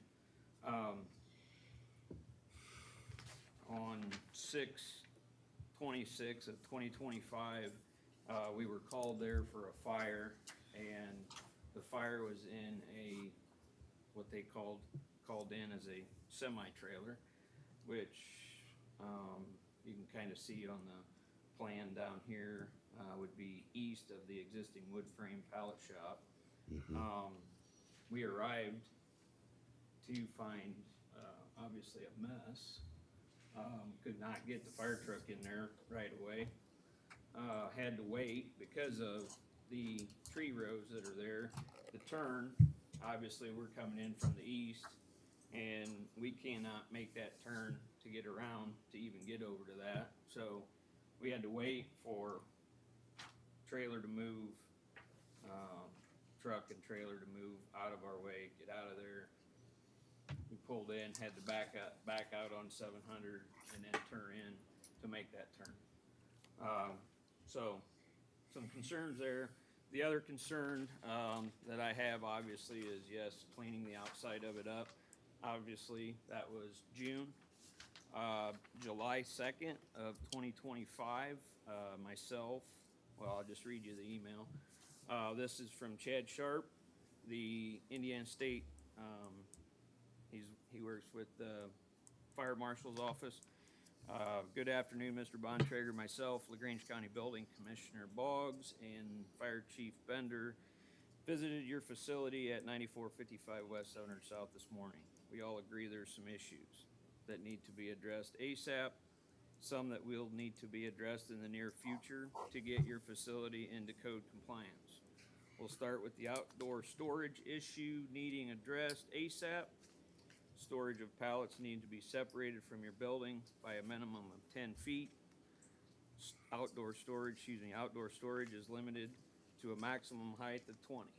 on 6/26 of 2025, we were called there for a fire, and the fire was in what they called in as a semi-trailer, which, you can kind of see on the plan down here, would be east of the existing wood frame pallet shop. We arrived to find, obviously a mess. Could not get the fire truck in there right away. Had to wait because of the tree rows that are there. The turn, obviously we're coming in from the east, and we cannot make that turn to get around to even get over to that. So we had to wait for trailer to move, truck and trailer to move out of our way, get out of there. We pulled in, had to back out on 700 and then turn in to make that turn. So some concerns there. The other concern that I have obviously is, yes, cleaning the outside of it up. Obviously, that was June. July 2nd of 2025, myself, well, I'll just read you the email. This is from Chad Sharp, the Indiana State, he works with the Fire Marshal's office. Good afternoon, Mr. Bontrager, myself, LaGrange County Building Commissioner Boggs, and Fire Chief Bender visited your facility at 9455 West 700 South this morning. We all agree there's some issues that need to be addressed ASAP, some that will need to be addressed in the near future to get your facility into code compliance. We'll start with the outdoor storage issue needing addressed ASAP. Storage of pallets need to be separated from your building by a minimum of 10 feet. Outdoor storage is limited to a maximum height of 20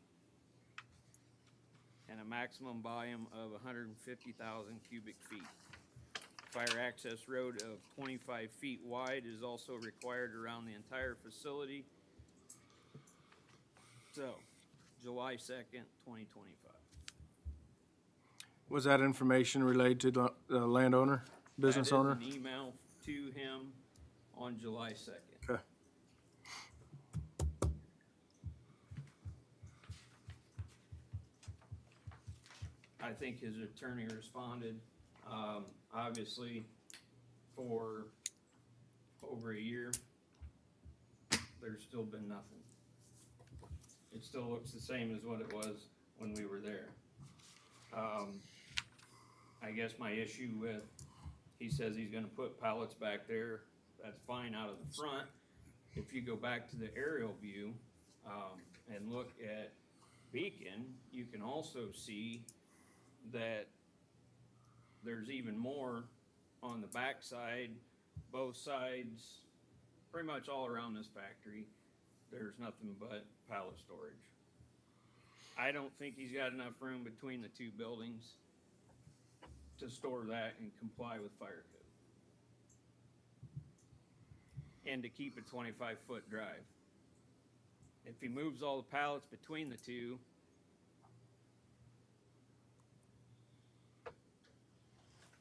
and a maximum volume of 150,000 cubic feet. Fire access road of 25 feet wide is also required around the entire facility. So, July 2nd, 2025. Was that information related to the landowner, business owner? That is an email to him on July 2nd. Okay. I think his attorney responded, obviously, for over a year, there's still been nothing. It still looks the same as what it was when we were there. I guess my issue with, he says he's gonna put pallets back there, that's fine out of the front. If you go back to the aerial view, and look at Beacon, you can also see that there's even more on the backside, both sides, pretty much all around this factory. There's nothing but pallet storage. I don't think he's got enough room between the two buildings to store that and comply with fire code. And to keep a 25-foot drive. If he moves all the pallets between the two,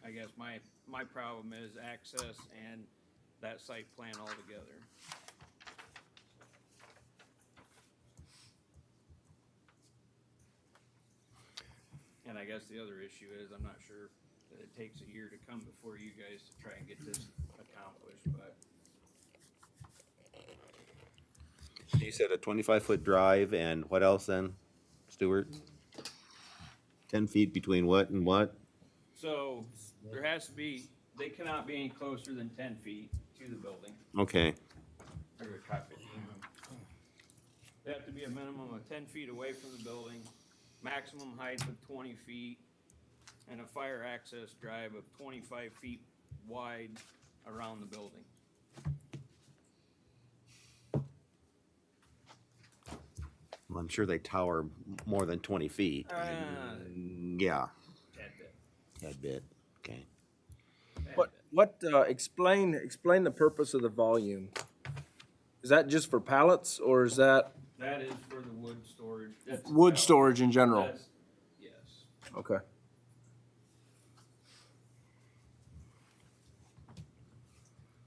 I guess my problem is access and that site plan altogether. And I guess the other issue is, I'm not sure that it takes a year to come before you guys to try and get this accomplished, but You said a 25-foot drive, and what else then, Stuart? 10 feet between what and what? so there has to be, they cannot be any closer than 10 feet to the building. Okay, Or a traffic jam. They have to be a minimum of 10 feet away from the building, maximum height of 20 feet, and a fire access drive of 25 feet wide around the building. well, I'm sure they tower more than 20 feet. Yeah, Tad bit. that bit, okay. Explain the purpose of the volume. Is that just for pallets, or is that That is for the wood storage. That's wood about- storage in general? that's- Yes. Okay.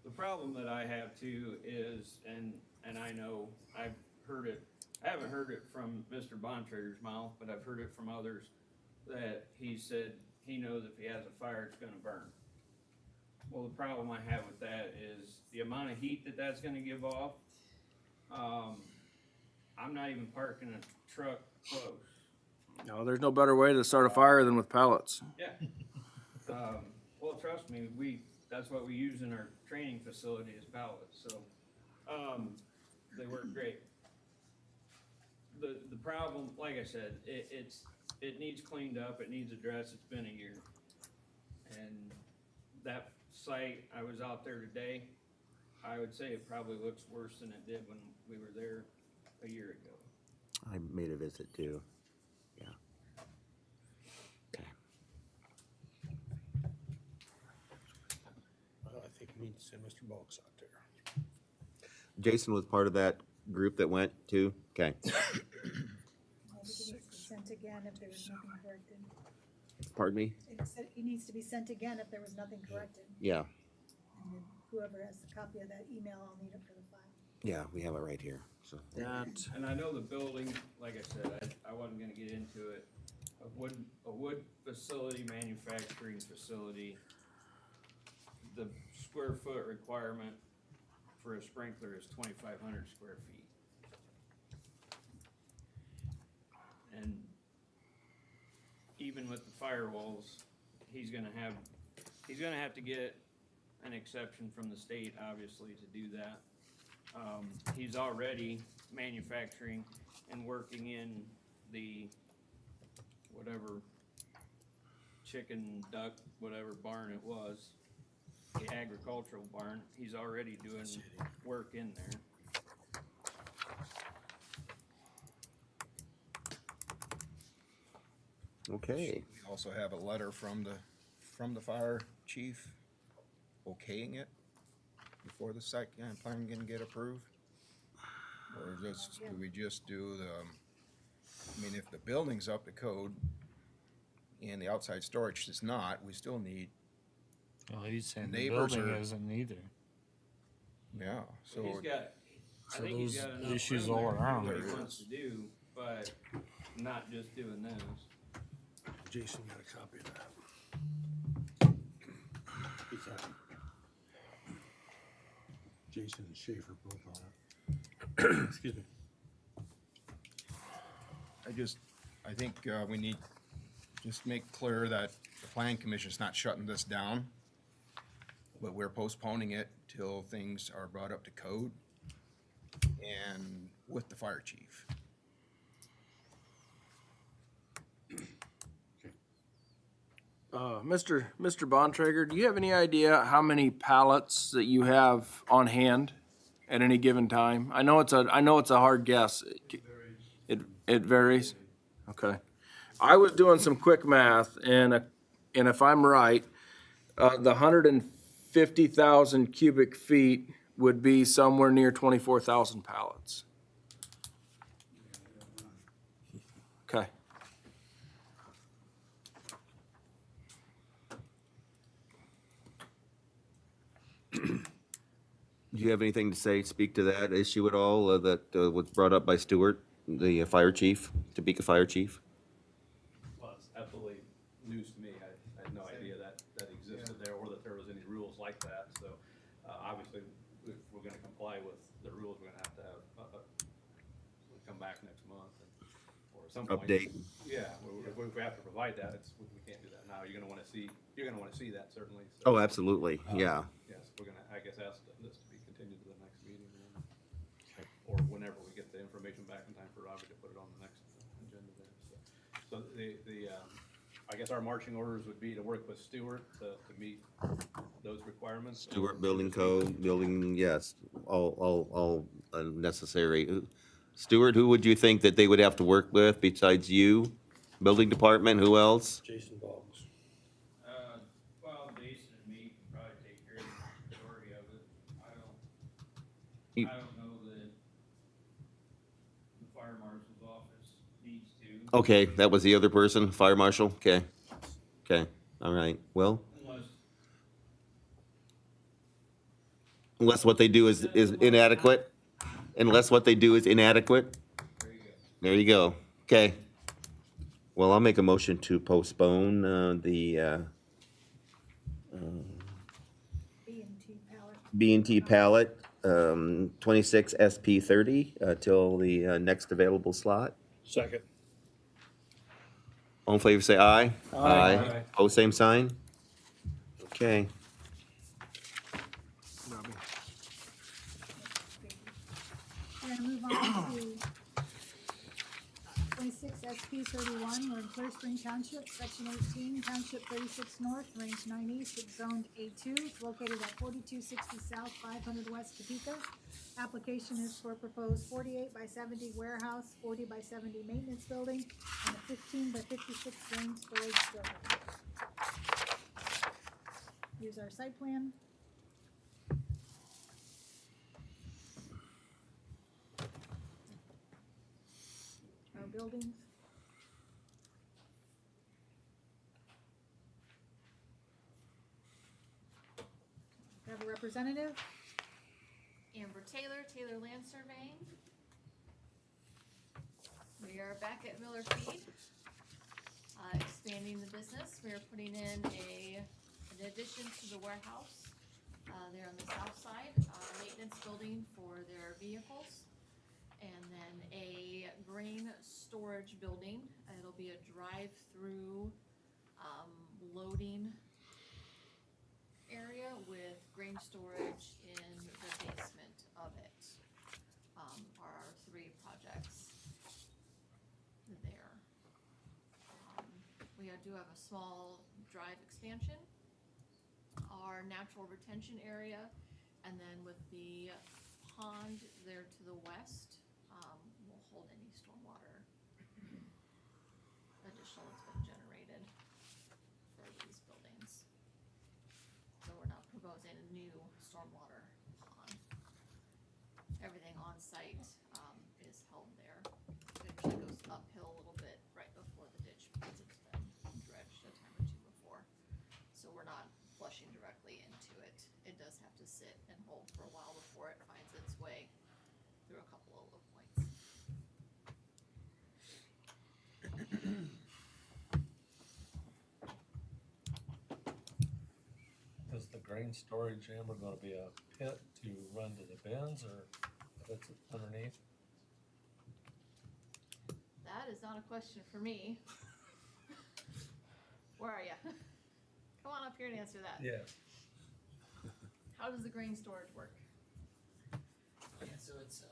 The problem that I have too is, and I know I've heard it, I haven't heard it from Mr. Bontrager's mouth, but I've heard it from others, that he said he knows if he has a fire, it's gonna burn. Well, the problem I have with that is the amount of heat that that's gonna give off. I'm not even parking a truck close. No, there's no better way to start a fire than with pallets. Yeah. Well, trust me, that's what we use in our training facility is pallets, so, they work great. The problem, like I said, it needs cleaned up, it needs addressed, it's been a year. And that site, I was out there today, I would say it probably looks worse than it did when we were there a year ago. I made a visit too, yeah. Okay. Well, I think we need to send Mr. Boggs out there. Jason was part of that group that went too? Okay, I think it needs to be sent again if there was nothing corrected. pardon me? It needs to be sent again if there was nothing corrected. Yeah, And then whoever has the copy of that email, I'll need it for the file. yeah, we have it right here, so. And I know the building, like I said, I wasn't gonna get into it. A wood facility, manufacturing facility, the square foot requirement for a sprinkler is 2,500 square feet. And even with the firewalls, he's gonna have to get an exception from the state, obviously, to do that. He's already manufacturing and working in the whatever chicken, duck, whatever barn it was, the agricultural barn, he's already doing work in there. Okay. We also have a letter from the fire chief okaying it before the site plan can get approved? Or just, do we just do I mean, if the building's up to code and the outside storage is not, we still need, Well, he's saying the Neighbors building are- isn't either. yeah, so. He's got, I So think he's those got enough issues room all there to do around. what he There wants to do, but not just doing this. Jason got a copy of that. Jason and Schaefer both on it. Excuse me. I think we need, just make clear that the planning commission's not shutting this down, but we're postponing it till things are brought up to code and with the fire chief. Mr. Bontrager, do you have any idea how many pallets that you have on hand at any given time? I know it's a hard guess. It varies? Okay. I was doing some quick math and if I'm right, the 150,000 cubic feet would be somewhere near 24,000 pallets. Okay. Do you have anything to say, speak to that issue at all, that was brought up by Stuart, the fire chief, Topeka Fire Chief? Well, it's absolutely news to me. I had no idea that existed there or that there was any rules like that. So, obviously, if we're gonna comply with the rules, we're gonna have to have, we'll come back next month or some point. Update. Yeah, if we have to provide that, we can't do that now. You're gonna wanna see that certainly. So, Oh, absolutely, yeah. yes, we're gonna, I guess, ask this to be continued to the next meeting or whenever we get the information back in time for Robbie to put it on the next agenda then. So I guess our marching orders would be to work with Stuart to meet those requirements. Stuart Building Code, yes, all necessary. Stuart, who would you think that they would have to work with besides you? Building Department, who else? Jason Boggs. Well, Jason and me can probably take care of the majority of it. I You- don't know that the fire marshal's office needs to, Okay, that was the other person, Fire Marshal, okay. Okay, all right, well, unless what they do is inadequate, unless what they do is inadequate. there you go. There you go. Okay. Well, I'll make a motion to postpone the B&T pallet. B&T pallet, 26 SP 30 till the next available slot. Second. All in favor, say aye. Aye. Pose same sign. Okay. Robbie. We're gonna move on to 26 SP 31, we're in Clear Spring Township, section 18, Township 36 North, range 9 East, it's zoned A2, it's located at 4260 South, 500 West Topeka. Application is for proposed 48 by 70 warehouse, 40 by 70 maintenance building, and a 15 by 56 grain storage building. Here's our site plan. Our buildings. We have a representative. Amber Taylor, Taylor Land Surveying. We are back at Miller Feed, expanding the business. We are putting in an addition to the warehouse, there on the south side, maintenance building for their vehicles. And then a grain storage building. It'll be a drive-through, loading area with grain storage in the basement of it. Are our three projects there. We do have a small drive expansion, our natural retention area, and then with the pond there to the west, will hold any stormwater additional that's been generated for these buildings. So we're not proposing a new stormwater pond. Everything on site, is held there. It usually goes uphill a little bit right before the ditch because it's been dredged a time or two before. So we're not flushing directly into it. It does have to sit and hold for a while before it finds its way through a couple of low points. Is the grain storage ever gonna be a pit to run to the bins, or if it's underneath? That is not a question for me. Where are ya? Come on up here and answer that. Yeah. How does the grain storage work? Yeah, so it's,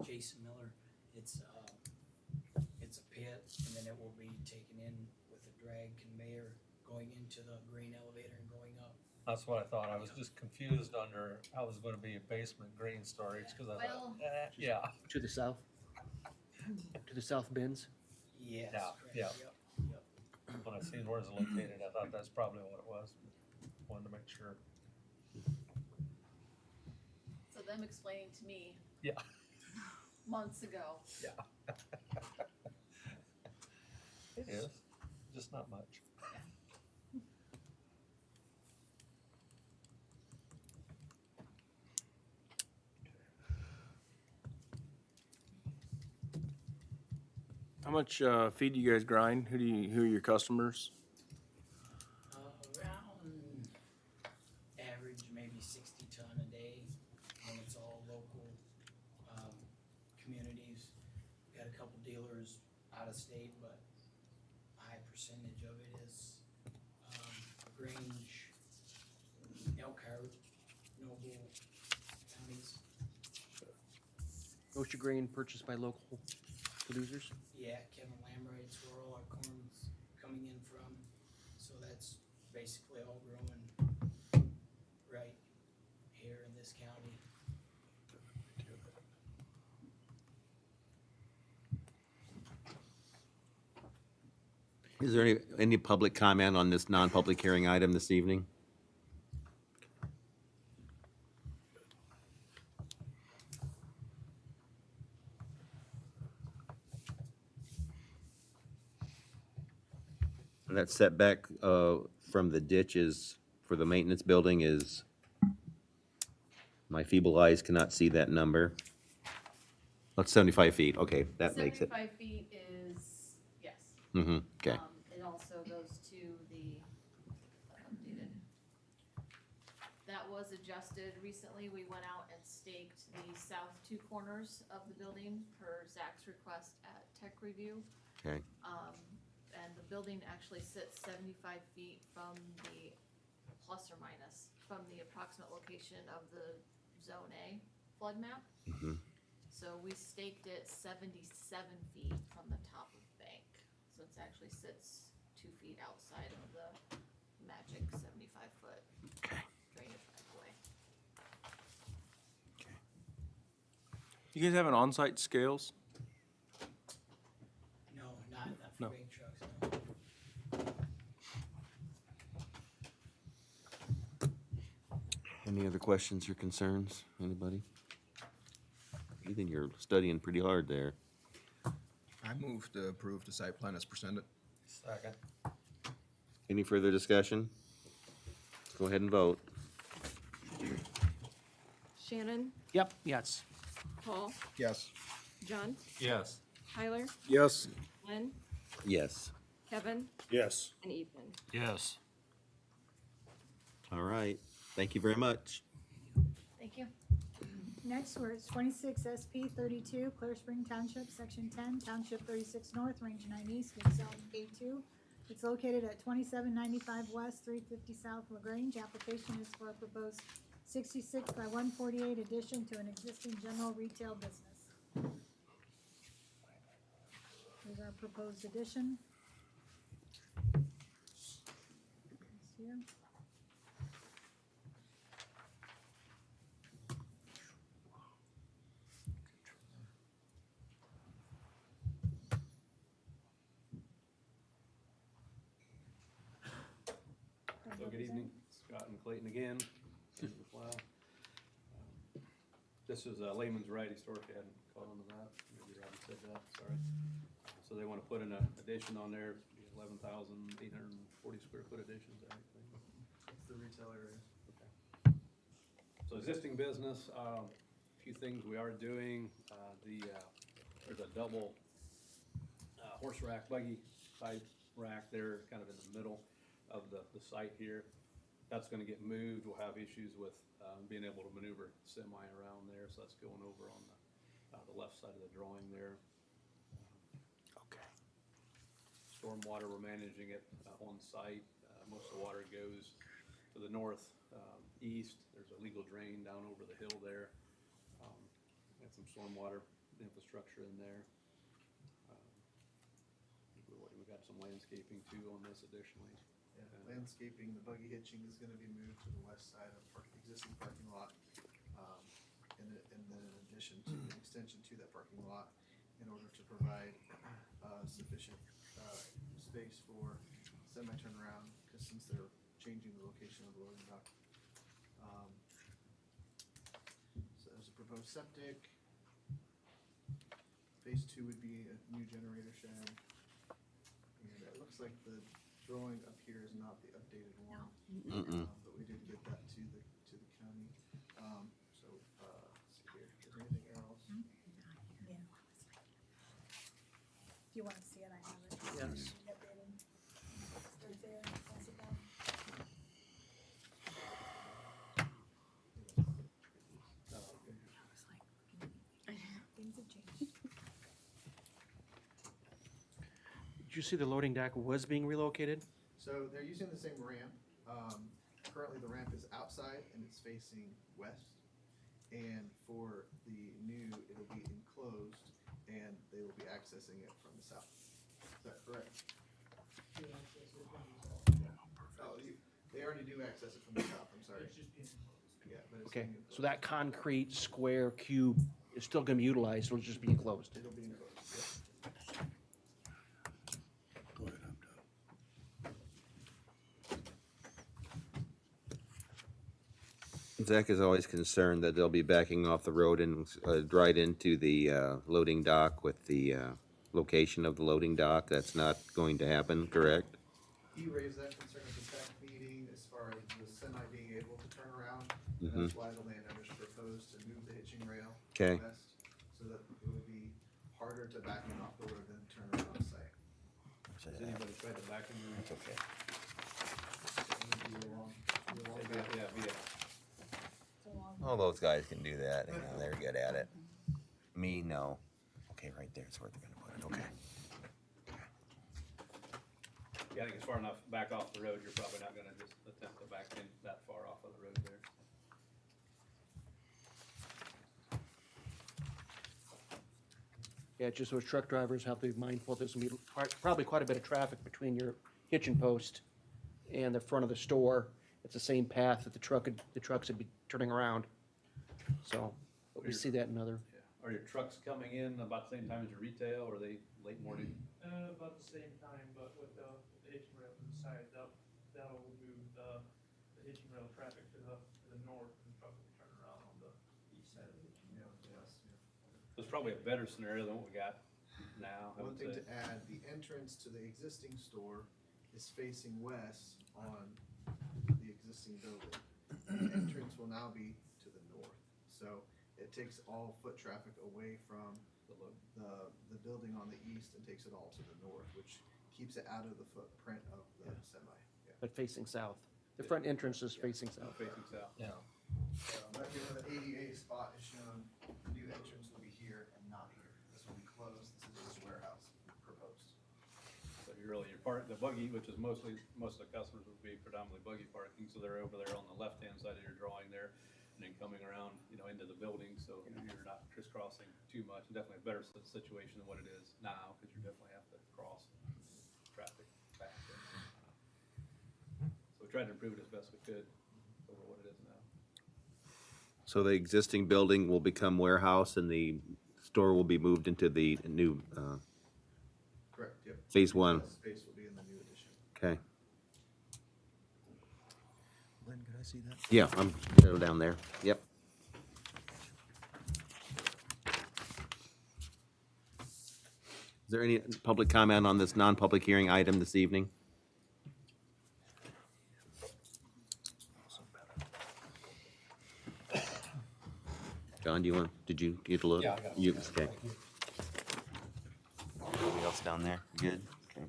Jason Miller, it's a pit, and then it will be taken in with a drag conveyor going into the grain elevator and going up. That's what I thought. I was just confused under how it was gonna be a basement grain storage, cause I Well- thought, yeah. To the south? To the south bins? Yes, Yeah, correct, yeah. yep, yep. When I seen where it's located, I thought that's probably what it was. Wanted to make sure. So them explaining to me Yeah. months ago. Yeah. It is, just not much. How much, feed do you guys grind? Who are your customers? Around average, maybe 60 ton a day, and it's all local, communities. Got a couple dealers out of state, but a high percentage of it is, LaGrange, Elkhart, Noble counties. Most of your grain purchased by local producers? Yeah, Kevin Lambright's where all our corn's coming in from, so that's basically all growing right here in this county. Is there any public comment on this non-public hearing item this evening? And that setback from the ditches for the maintenance building is, my feeble eyes cannot see that number. That's 75 feet, okay, that makes it. 75 feet is, yes. Mm-hmm, okay. It also goes to the updated. That was adjusted recently. We went out and staked the south two corners of the building per Zach's request at tech review. Okay. And the building actually sits 75 feet from the, plus or minus, from the approximate location of the Zone A flood map. Mhm. So we staked it 77 feet from the top of the bank. So it actually sits 2 feet outside of the magic 75-foot drainage right-of-way. You guys have an on-site scales? No, not for No. big trucks, no. Any other questions or concerns, anybody? Ethan, you're studying pretty hard there. I move to approve the site plan as presented. Second. Any further discussion? Let's go ahead and vote. Shannon, Yep, yes. Paul, Yes. John, Yes. Tyler, Yes. Lynn, Yes. Kevin, Yes. and Ethan. Yes. All right, thank you very much. Thank you. Next, we're at 26 SP 32, Clear Spring Township, Section 10, Township 36 North, Range 9 East, in Zone A2. It's located at 2795 West, 350 South LaGrange. Application is for a proposed 66 by 148 addition to an existing general retail business. Here's our proposed addition. you. So good evening, Scott and Clayton again. Wow. This is a layman's right historic, I hadn't caught on to that, maybe Rob said that, sorry. So they wanna put in an addition on there, 11,840 square foot addition, is that right? Clayton? It's the retail area. So existing business, a few things we are doing, there's a double horse rack, buggy type rack there, kind of in the middle of the site here. That's gonna get moved, we'll have issues with being able to maneuver semi around there, so that's going over on the left side of the drawing there. Okay. Stormwater, we're managing it on site. Most of the water goes to the north, east. There's a legal drain down over the hill there. Got some stormwater infrastructure in there. We got some landscaping too on this additionally. Yeah, landscaping, the buggy hitching is gonna be moved to the west side of existing parking lot. And then in addition to an extension to that parking lot in order to provide, sufficient, space for semi-turnaround, cause since they're changing the location of the loading dock. So there's a proposed septic. Phase 2 would be a new generator shed. And it looks like the drawing up here is not the updated one. But we did get that to the county. Let's see here, is there anything else? Yeah. If you wanna see it, I have it. Yes. Updated. Start there, pass it down. Things have changed. Did you see the loading dock was being relocated? So they're using the same ramp. Currently the ramp is outside and it's facing west. And for the new, it'll be enclosed and they will be accessing it from the south. Is that correct? Oh, they already do access it from the south, I'm sorry. Yeah, but it's Okay, being so that concrete square cube is still gonna be utilized, it'll just be enclosed. It'll be enclosed, yes. Go ahead, I'm done. Zach is always concerned that they'll be backing off the road and right into the loading dock with the location of the loading dock. That's not going to happen, correct? He raised that concern at the tech meeting as far as the semi being able to turn around. And that's why the landowners proposed to move the hitching rail Okay. west, so that it would be harder to back in off the road than turn around on site. Has anybody tried to back in there? That's okay. Yeah. All those guys can do that, you know, they're good at it. Me, no. Okay, right there's where they're gonna put it, okay. Yeah, I think it's far enough back off the road, you're probably not gonna just attempt to back in that far off of the road there. Yeah, just those truck drivers have to be mindful, there's gonna be probably quite a bit of traffic between your hitching post and the front of the store. It's the same path that the trucks would be turning around. So, but we see that in other, Are your trucks coming in about the same time as your retail, or are they late morning? About the same time, but with the hitching rail to the side, that'll move the hitching rail traffic to the north, and the truck will turn around on the east side of the hitching rail. Yes. So it's probably a better scenario than what we got now, I One would thing say. to add, the entrance to the existing store is facing west on the existing building. The entrance will now be to the north, so it takes all foot traffic away from the building on the east and takes it all to the north, which keeps it out of the footprint of the semi. Yeah. but facing south. The front entrance is facing south. Facing south. Yeah. Right here where the ADA spot is shown, the new entrance will be here and not here. This will be closed, this is just warehouse proposed. So the buggy, which is most of the customers would be predominantly buggy parking, so they're over there on the left-hand side of your drawing there, and then coming around, into the building, so you're not crisscrossing too much, and definitely a better situation than what it is now, because you definitely have to cross traffic back. So we tried to improve it as best we could over what it is now. So the existing building will become warehouse and the store will be moved into the new, Correct, yep. Phase one. Space will be in the new addition. okay. Lynn, could I see that? Yeah, I'm down there. Yep. Is there any public comment on this non-public hearing item this evening? John, did you get a look? Yeah, I got it. You, okay. Anybody else down there? Good? Okay.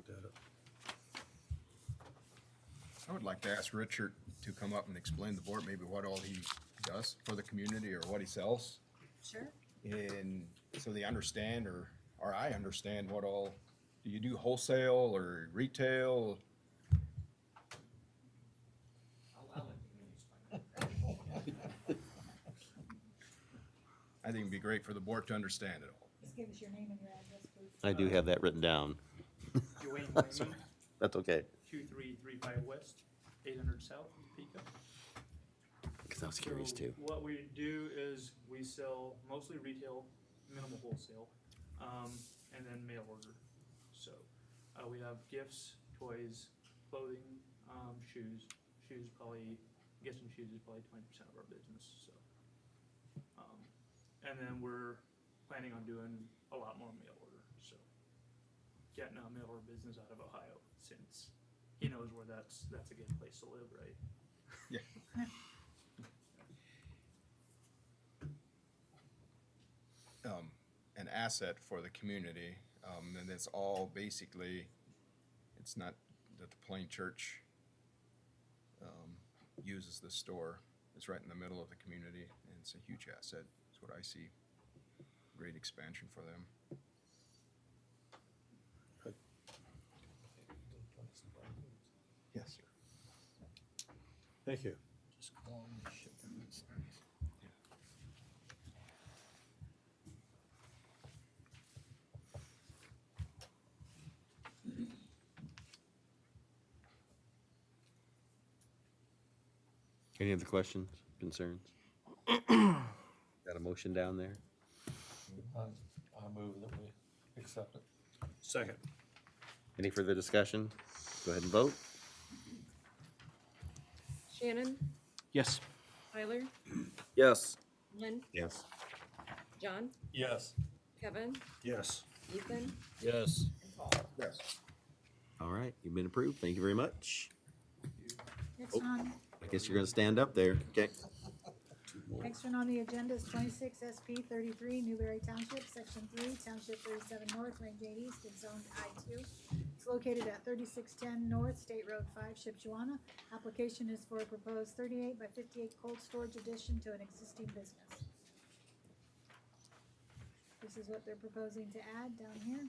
I would like to ask Richard to come up and explain to the board maybe what all he does for the community or what he sells. Sure. And so they understand or I understand what all, do you do wholesale or retail? I think it'd be great for the board to understand it all. Just give us your name and your address, please. I do have that written down. Dwayne Wyman, That's okay. 2335 West, 800 South, Topeka. Because I was curious too. What we do is we sell mostly retail, minimal wholesale, and then mail order. So we have gifts, toys, clothing, shoes. Shoes probably, gifts and shoes is probably 20% of our business. So, and then we're planning on doing a lot more mail order. So getting a mail order business out of Ohio, since he knows where that's a good place to live, right? Yeah. An asset for the community, and it's all basically, it's not that the Plain Church uses the store. It's right in the middle of the community, and it's a huge asset. That's what I see. Great expansion for them. Yes, sir. Thank you. Any other questions, concerns? Got a motion down there? I move that we accept it. Second. Any further discussion? Go ahead and vote. Shannon, Yes. Tyler, Yes. Lynn, Yes. John, Yes. Kevin, Yes. Ethan, Yes. and Paul. Yes. All right, you've been approved. Thank you very much. Next one, I guess you're gonna stand up there. Okay. next one on the agenda is 26 SP 33, Newberry Township, Section 3, Township 37 North, Range 8 East, and Zone I2. It's located at 3610 North, State Road 5, Shipshewana. Application is for a proposed 38 by 58 cold storage addition to an existing business. This is what they're proposing to add down here.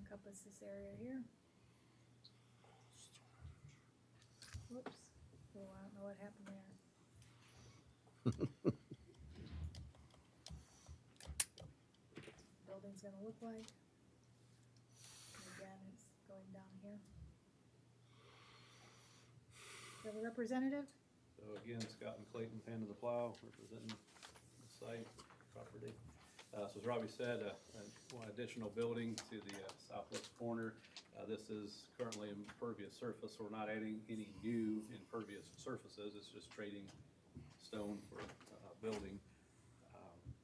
Encompass this area here. Whoops. Oh, I don't know what happened there. Building's gonna look like. And again, it's going down here. Do you have a representative? So again, Scott and Clayton, hand of the plow, representing the site, property. So as Robbie said, one additional building to the southwest corner. This is currently impervious surface, so we're not adding any new impervious surfaces. It's just trading stone for a building.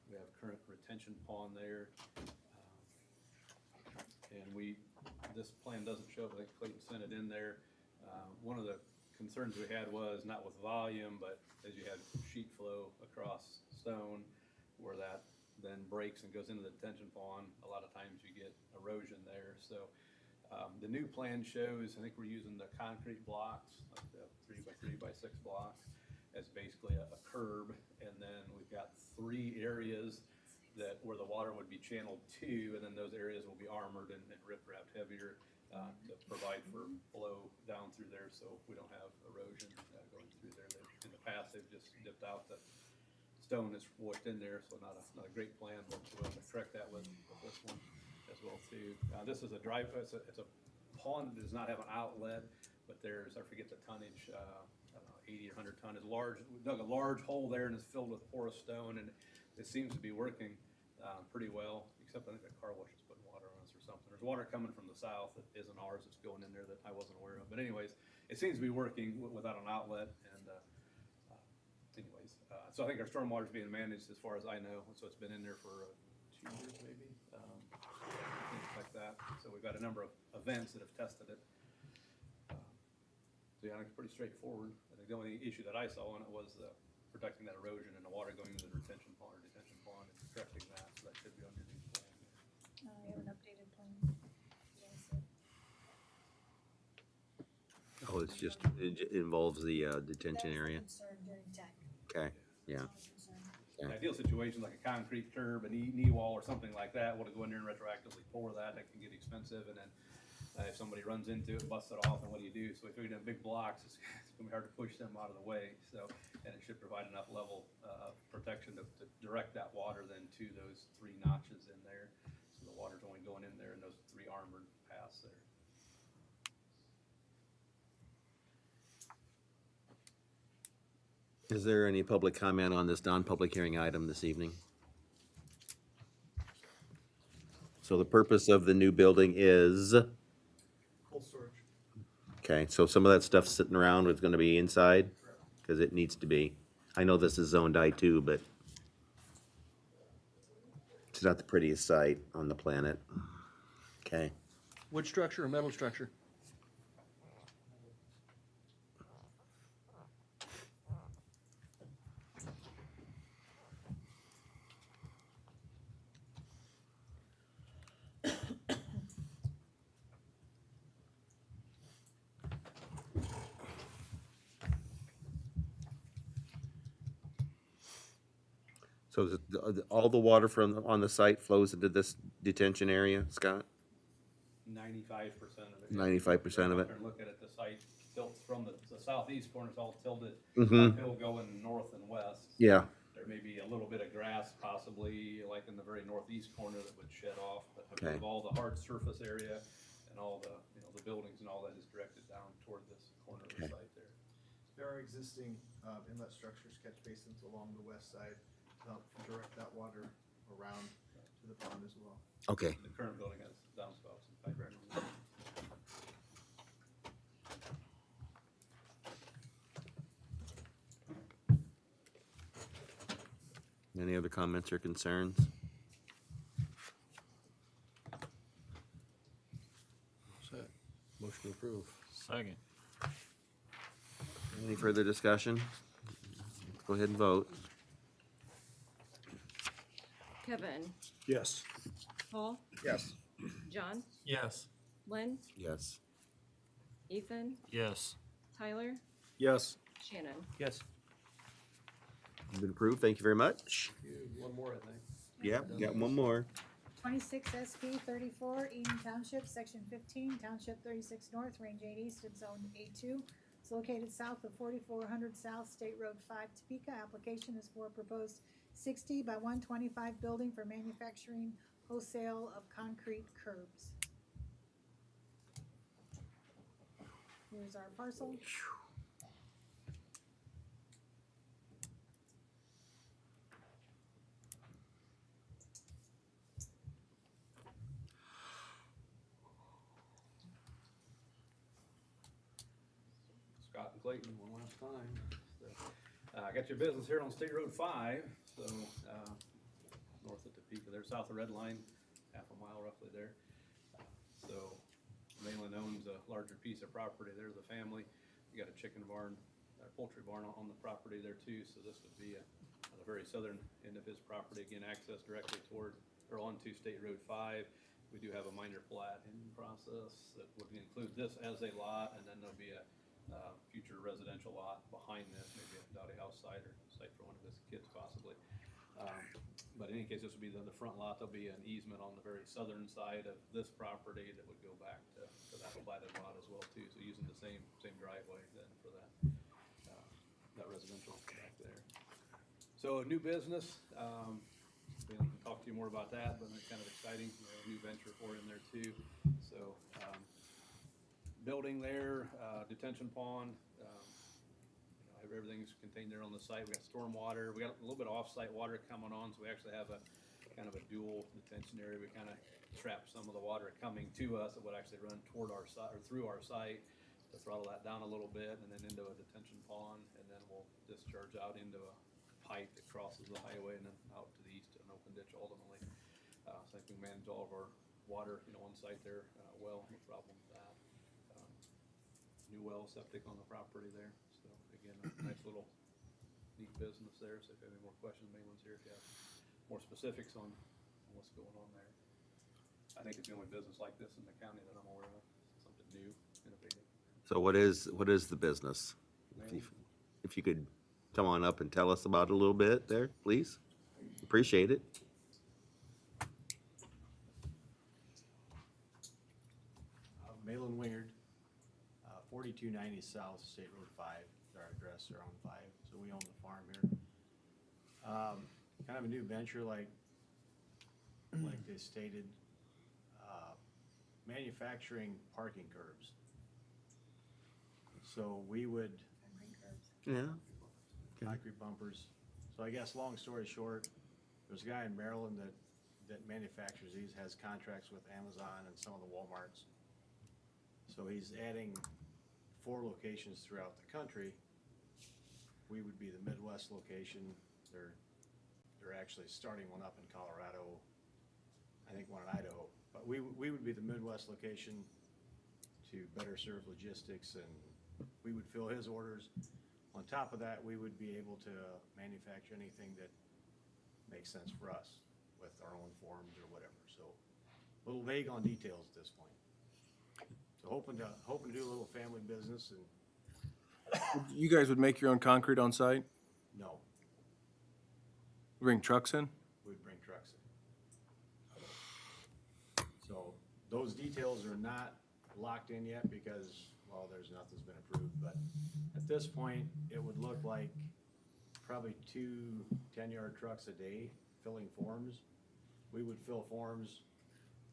We have current retention pond there. And this plan doesn't show, I think Clayton sent it in there. One of the concerns we had was not with volume, but as you had sheet flow across stone, where that then breaks and goes into the detention pond, a lot of times you get erosion there. So the new plan shows, I think we're using the concrete blocks, like the 3x3x6 blocks, as basically a curb, and then we've got 3 areas where the water would be channeled to, and then those areas will be armored and rip-wrapped heavier to provide for flow down through there, so we don't have erosion going through there. In the past, they've just dipped out the stone that's washed in there, so not a great plan, but we'll correct that with this one as well too. This is a drive. It's a pond does not have an outlet, but there's, I forget the tonnage, I don't know, 80 or 100 ton. It's large. We dug a large hole there and it's filled with porous stone, and it seems to be working pretty well, except I think the car wash is putting water on us or something. There's water coming from the south that isn't ours that's going in there that I wasn't aware of. But anyways, it seems to be working without an outlet, and so I think our stormwater is being managed as far as I know. So it's been in there for 2 years maybe, things like that. So we've got a number of events that have tested it. So yeah, I think it's pretty straightforward. I think the only issue that I saw on it was protecting that erosion and the water going into the retention pond or detention pond and correcting that. So that should be on your new plan. We have an updated plan. Oh, it's just, it involves the detention area? Concern during tech. Okay, yeah. An ideal situation like a concrete curb, a knee wall or something like that, want to go in there and retroactively pour that, that can get expensive, and then if somebody runs into it, busts it off, then what do you do? So if you're gonna have big blocks, it's gonna be hard to push them out of the way, so, and it should provide enough level of protection to direct that water then to those 3 notches in there, so the water's only going in there in those 3 armored paths there. Is there any public comment on this non-public hearing item this evening? So the purpose of the new building is, Cold storage. okay, so some of that stuff sitting around is gonna be inside? Cause it needs to be. I know this is zoned I2, but it's not the prettiest site on the planet. Okay, Wood structure or metal structure? so is it, all the water from, on the site flows into this detention area, Scott? 95% of it. 95% of it. And look at it, the site tilts from the southeast corner, it's all tilted Mhm. uphill going north and west. Yeah, There may be a little bit of grass possibly, like in the very northeast corner that would shed off, but I Okay. believe all the hard surface area and all the, the buildings and all that is directed down toward this corner of the Okay. site there. There are existing inlet structures, catch basins along the west side to help direct that water around to the pond as well. okay. The current building has downspouts and pipe racks. Any other comments or concerns? Set. Motion to approve. Second. Any further discussion? Go ahead and vote. Kevin, Yes. Paul, Yes. John, Yes. Lynn, Yes. Ethan, Yes. Tyler, Yes. Shannon. Yes. Been approved, thank you very much. One more, I think. Yep, got one more. 26 SP 34, Eden Township, Section 15, Township 36 North, Range 8 East, it's zoned A2. It's located south of 4400 South State Road 5, Topeka. Application is for a proposed 60 by 125 building for manufacturing wholesale of concrete curbs. Here's our parcel. Scott and Clayton, one last time. So, I got your business here on State Road 5, so north of Topeka, there south of Red Line, half a mile roughly there. So Malin owns a larger piece of property. There's a family. You got a chicken barn, a poultry barn on the property there too. So this would be on the very southern end of his property. Again, access directly toward or onto State Road 5. We do have a minor plat in process that would include this as a lot, and then there'll be a future residential lot behind this, maybe a dowdy house site or site for one of his kids possibly. But in any case, this would be the front lot. There'll be an easement on the very southern side of this property that would go back to that platted lot as well too. So using the same driveway then for that residential back there. So new business, we can talk to you more about that, but it's kind of exciting, new venture for in there too. So building there, detention pond, everything's contained there on the site. We got stormwater, we got a little bit of off-site water coming on, so we actually have a kind of a dual detention area. We kind of trap some of the water coming to us that would actually run toward our site or through our site to throttle that down a little bit, and then into a detention pond, and then we'll discharge out into a pipe that crosses the highway and then out to the east to an open ditch ultimately. So I think we manage all of our water, on site there, well, no problem with that. New well septic on the property there. So again, a nice little neat business there. So if you have any more questions, anyone's here, if you have more specifics on what's going on there. I think it's the only business like this in the county that I'm aware of. Something new, innovative. So what is the business? If you could come on up and tell us about it a little bit there, please. Appreciate it. Malin Wingard, 4290 South State Road 5, is our address, they're on 5, so we own the farm here. Kind of a new venture like they stated, manufacturing parking curbs. So we would, Yeah. concrete bumpers. So I guess, long story short, there's a guy in Maryland that manufactures these, has contracts with Amazon and some of the Walmarts. So he's adding 4 locations throughout the country. We would be the Midwest location. They're actually starting one up in Colorado, I think one in Idaho. But we would be the Midwest location to better serve logistics, and we would fill his orders. On top of that, we would be able to manufacture anything that makes sense for us with our own forms or whatever. So a little vague on details at this point. So hoping to do a little family business. And You guys would make your own concrete on site? no, Bring trucks in? we'd bring trucks in. So those details are not locked in yet because, well, nothing's been approved. But at this point, it would look like probably 2 10-yard trucks a day filling forms. We would fill forms,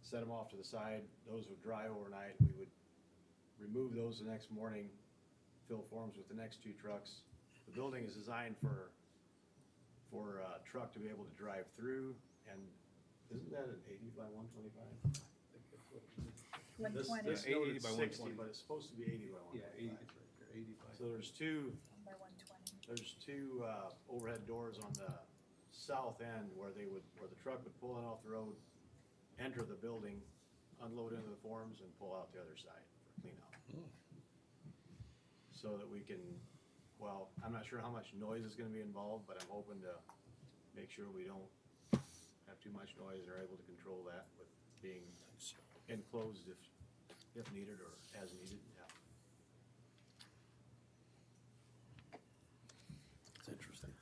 set them off to the side. Those would dry overnight. We would remove those the next morning, fill forms with the next 2 trucks. The building is designed for a truck to be able to drive through, and isn't that an 80 by 125? This 120 noted 80 by 60, 120. but it's supposed to be 80 by 125. Yeah, 80, it's right there, 80 by. So there's two by 120. There's 2 overhead doors on the south end where the truck would pull in off the road, enter the building, unload into the forms, and pull out the other side for clean out. So that we can, well, I'm not sure how much noise is gonna be involved, but I'm hoping to make sure we don't have too much noise and are able to control that with being enclosed if needed or as needed, yeah. It's interesting.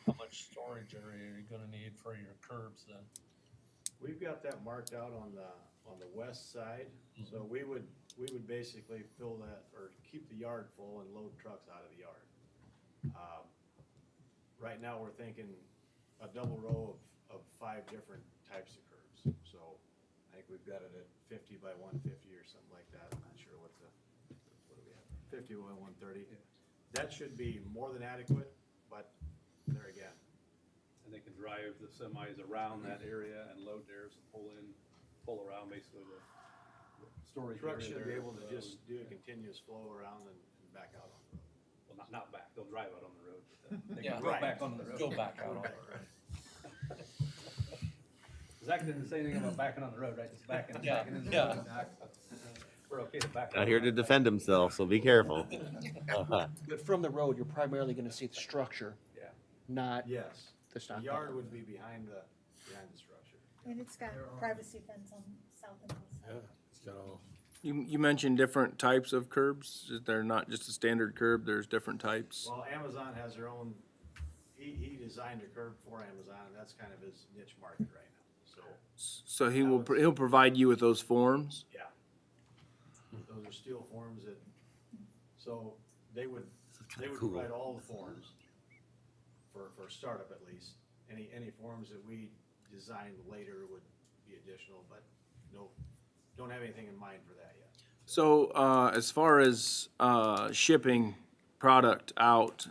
How much storage area are you gonna need for your curbs then? We've got that marked out on the west side, so we would basically fill that, or keep the yard full and load trucks out of the yard. Right now, we're thinking a double row of 5 different types of curbs, so I think we've got it at 50 by 150 or something like that. I'm not sure what do we have, 50 by 130. That should be more than adequate, but there again, And they can drive the semis around that area and load theirs and pull around basically the storage area. trucks should be there. able to just do a continuous flow around and back out on the road. Well, not back, they'll drive out on the road. But they Yeah, can go right. back on the road. Go back out on it. Zach didn't say anything about backing on the road, right? Just backing in the Yeah. road. We're okay to back. Not here to defend himself, so be careful. But from the road, you're primarily gonna see the structure, Yeah. not Yes, the the stock. yard would be behind the structure. And it's got privacy fence on south and west. Yeah, it's got all. You mentioned different types of curbs. They're not just a standard curb, there's different types. Well, Amazon has their own, he designed a curb for Amazon, and that's kind of his niche market right now, so, So he'll provide you with those forms? yeah. Those are steel forms that, so they would provide all the forms for startup at least. Any forms that we design later would be additional, but no, don't have anything in mind for that yet. So, as far as, shipping product out,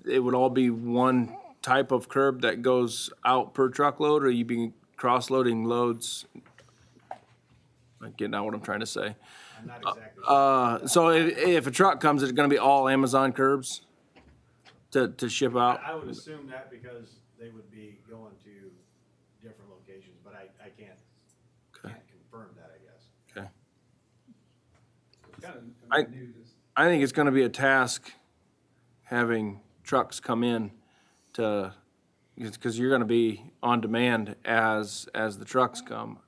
it would all be one type of curb that goes out per truckload, or you be cross-loading loads? Like, getting out what I'm trying to say. I'm not exactly sure. So if a truck comes, it's gonna be all Amazon curbs to ship out? I would assume that because they would be going to different locations, but I can't confirm that, I guess. Okay. It's kind of I- new, this, I think it's gonna be a task having trucks come in to, because you're gonna be on demand as the trucks come.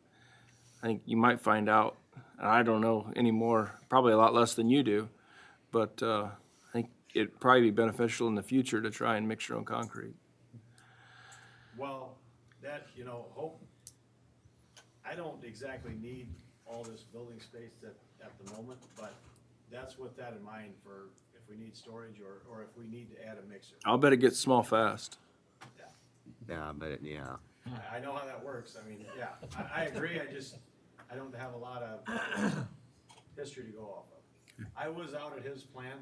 I think you might find out, and I don't know anymore, probably a lot less than you do, but, I think it'd probably be beneficial in the future to try and mix your own concrete. Well, that, I don't exactly need all this building space at the moment, but that's with that in mind for if we need storage or if we need to add a mixer. I'll bet it gets small fast. Yeah, but, yeah. I know how that works. I mean, yeah, I agree. I don't have a lot of history to go off of. I was out at his plant.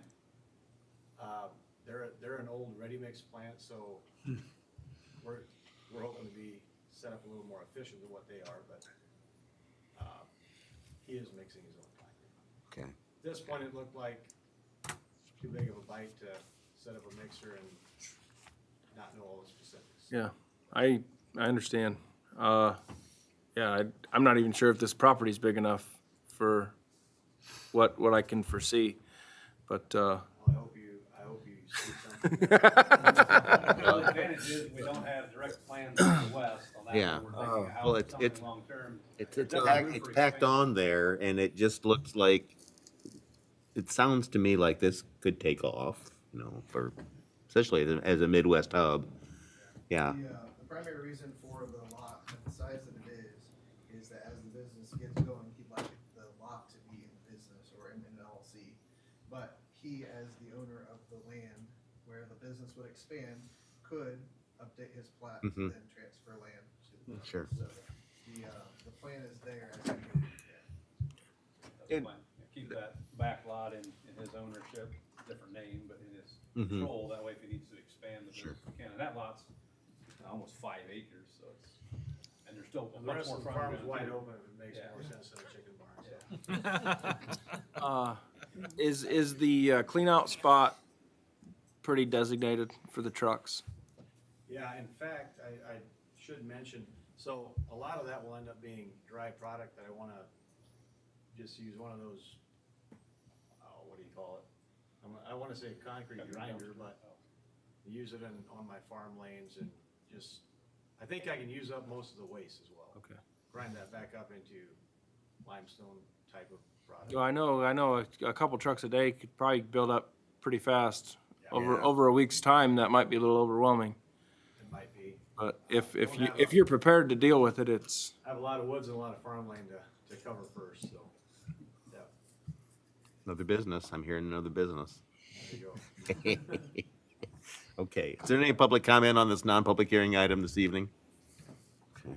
They're an old ready-mix plant, so we're hoping to be set up a little more efficient than what they are, but he is mixing his own concrete. Okay. At this point, it looked like too big of a bite to set up a mixer and not know all the specifics. Yeah, I understand. Yeah, I'm not even sure if this property's big enough for what I can foresee, but, Well, I hope you see something. the advantage is we don't have direct plans to the west on that. Yeah. We're thinking of Well, how it's something long-term. It's Definitely room it's for packed expansion. on there, and it just looks like, it sounds to me like this could take off, for, especially as a Midwest hub. Yeah. The primary reason for the lot at the size that it is that as the business gets going, he'd like the lot to be in business or in an LLC. But he, as the owner of the land where the business would expand, could update his plat to then transfer land to the business. Sure. So the plan is there as we go. That's the plan. Keep that back lot in his ownership, different name, but in his control. That way, if he needs to expand the business, he can. And that lot's almost 5 acres, so it's, and there's still The much rest more of the front. farm is wide open, if it makes more sense than a chicken barn, so. is the clean out spot pretty designated for the trucks? Yeah, in fact, I should mention, so a lot of that will end up being dry product that I wanna just use one of those, what do you call it? I wanna say concrete grinder, but use it on my farm lanes and just, I think I can use up most of the waste as well. Okay. Grind that back up into limestone type of product. Well, I know a couple trucks a day could probably build up pretty fast. Yeah. Over a week's time, that might be a little overwhelming. It might be. But if you're prepared to deal with it, it's, I have a lot of woods and a lot of farmland to cover first, so, yeah, Another business. I'm hearing another business. there you go. Okay. Is there any public comment on this non-public hearing item this evening? Okay.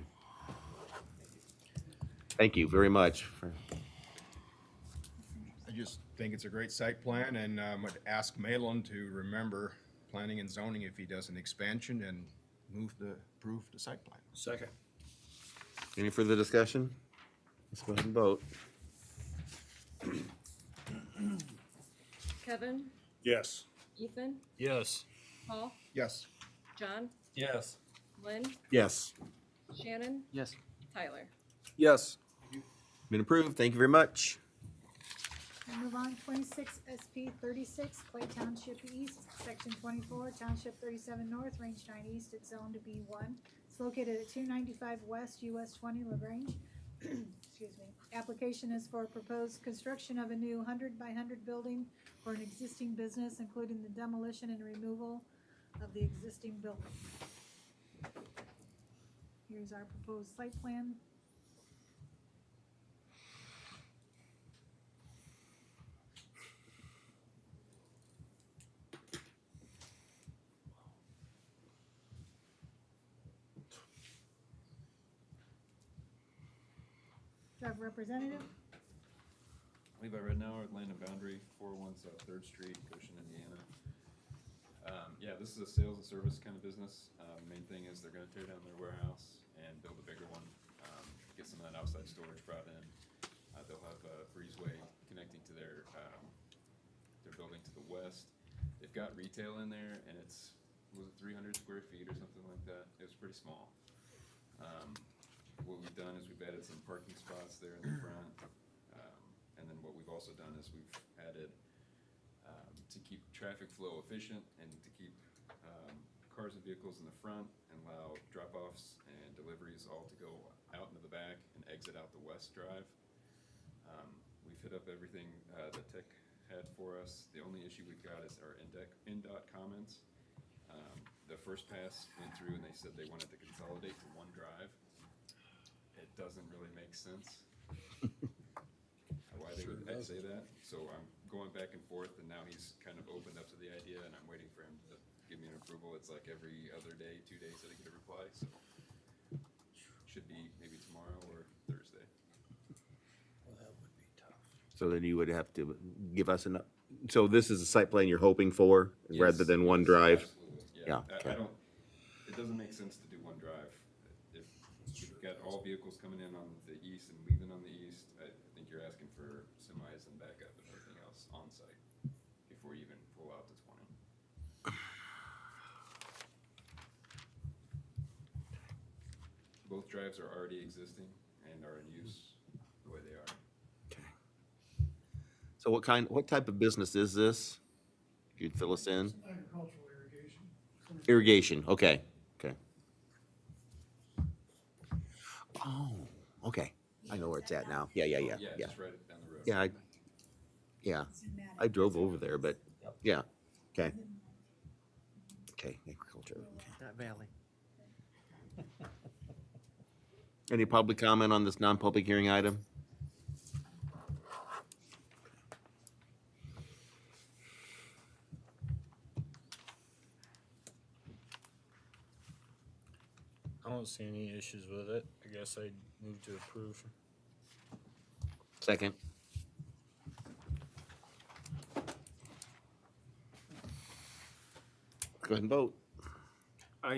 Thank you very much. I just think it's a great site plan, and would ask Malin to remember planning and zoning if he does an expansion and approve the site plan. second. Any further discussion? Let's go ahead and vote. Kevin, Yes. Ethan, Yes. Paul, Yes. John, Yes. Lynn, Yes. Shannon, Yes. Tyler. Yes. Been approved. Thank you very much. We'll move on, 26 SP 36, Clay Township East, Section 24, Township 37 North, Range 9 East, it's zoned to B1. It's located at 295 West, US 20, LaGrange. Excuse me. Application is for proposed construction of a new 100 by 100 building for an existing business, including the demolition and removal of the existing building. Here's our proposed site plan. Do I have a representative? Levi Rednauer, Land and Boundary, 401 South 3rd Street, Goshen, Indiana. Yeah, this is a sales and service kind of business. Main thing is they're gonna tear down their warehouse and build a bigger one, get some of that outside storage brought in. They'll have a breezeway connecting to their building to the west. They've got retail in there, and was it 300 square feet or something like that? It was pretty small. What we've done is we've added some parking spots there in the front. And then what we've also done is we've added, to keep traffic flow efficient and to keep cars and vehicles in the front and allow drop-offs and deliveries all to go out into the back and exit out the west drive. We've hit up everything that Tech had for us. The only issue we've got is our NDOT comments. The first pass went through and they said they wanted to consolidate to one drive. It doesn't really make sense why they would say that. So I'm going back and forth, and now he's kind of opened up to the idea, and I'm waiting for him to give me an approval. It's like every other day, 2 days that I get a reply, so should be maybe tomorrow or Thursday. Well, that would be tough. So then you would have to give us so this is a site plan you're hoping for, rather Yes, than one yes, drive? absolutely, Yeah, I okay. don't, it doesn't make sense to do one drive. If you've got all vehicles coming in on the east and leaving on the east, I think you're asking for semis and backup and everything else on site before you even pull out to 20. Both drives are already existing and are in use the way they are. So what type of business is this? You'd fill us in? Agricultural irrigation. Irrigation, okay, okay. Oh, okay. I know where it's at now. Yeah. Yeah, just right down the road. Yeah, I drove over there, but, yeah, okay. Okay, agriculture, okay. That valley. Any public comment on this non-public hearing item? I don't see any issues with it. I guess I'd move to approve. Second. Go ahead and vote. Go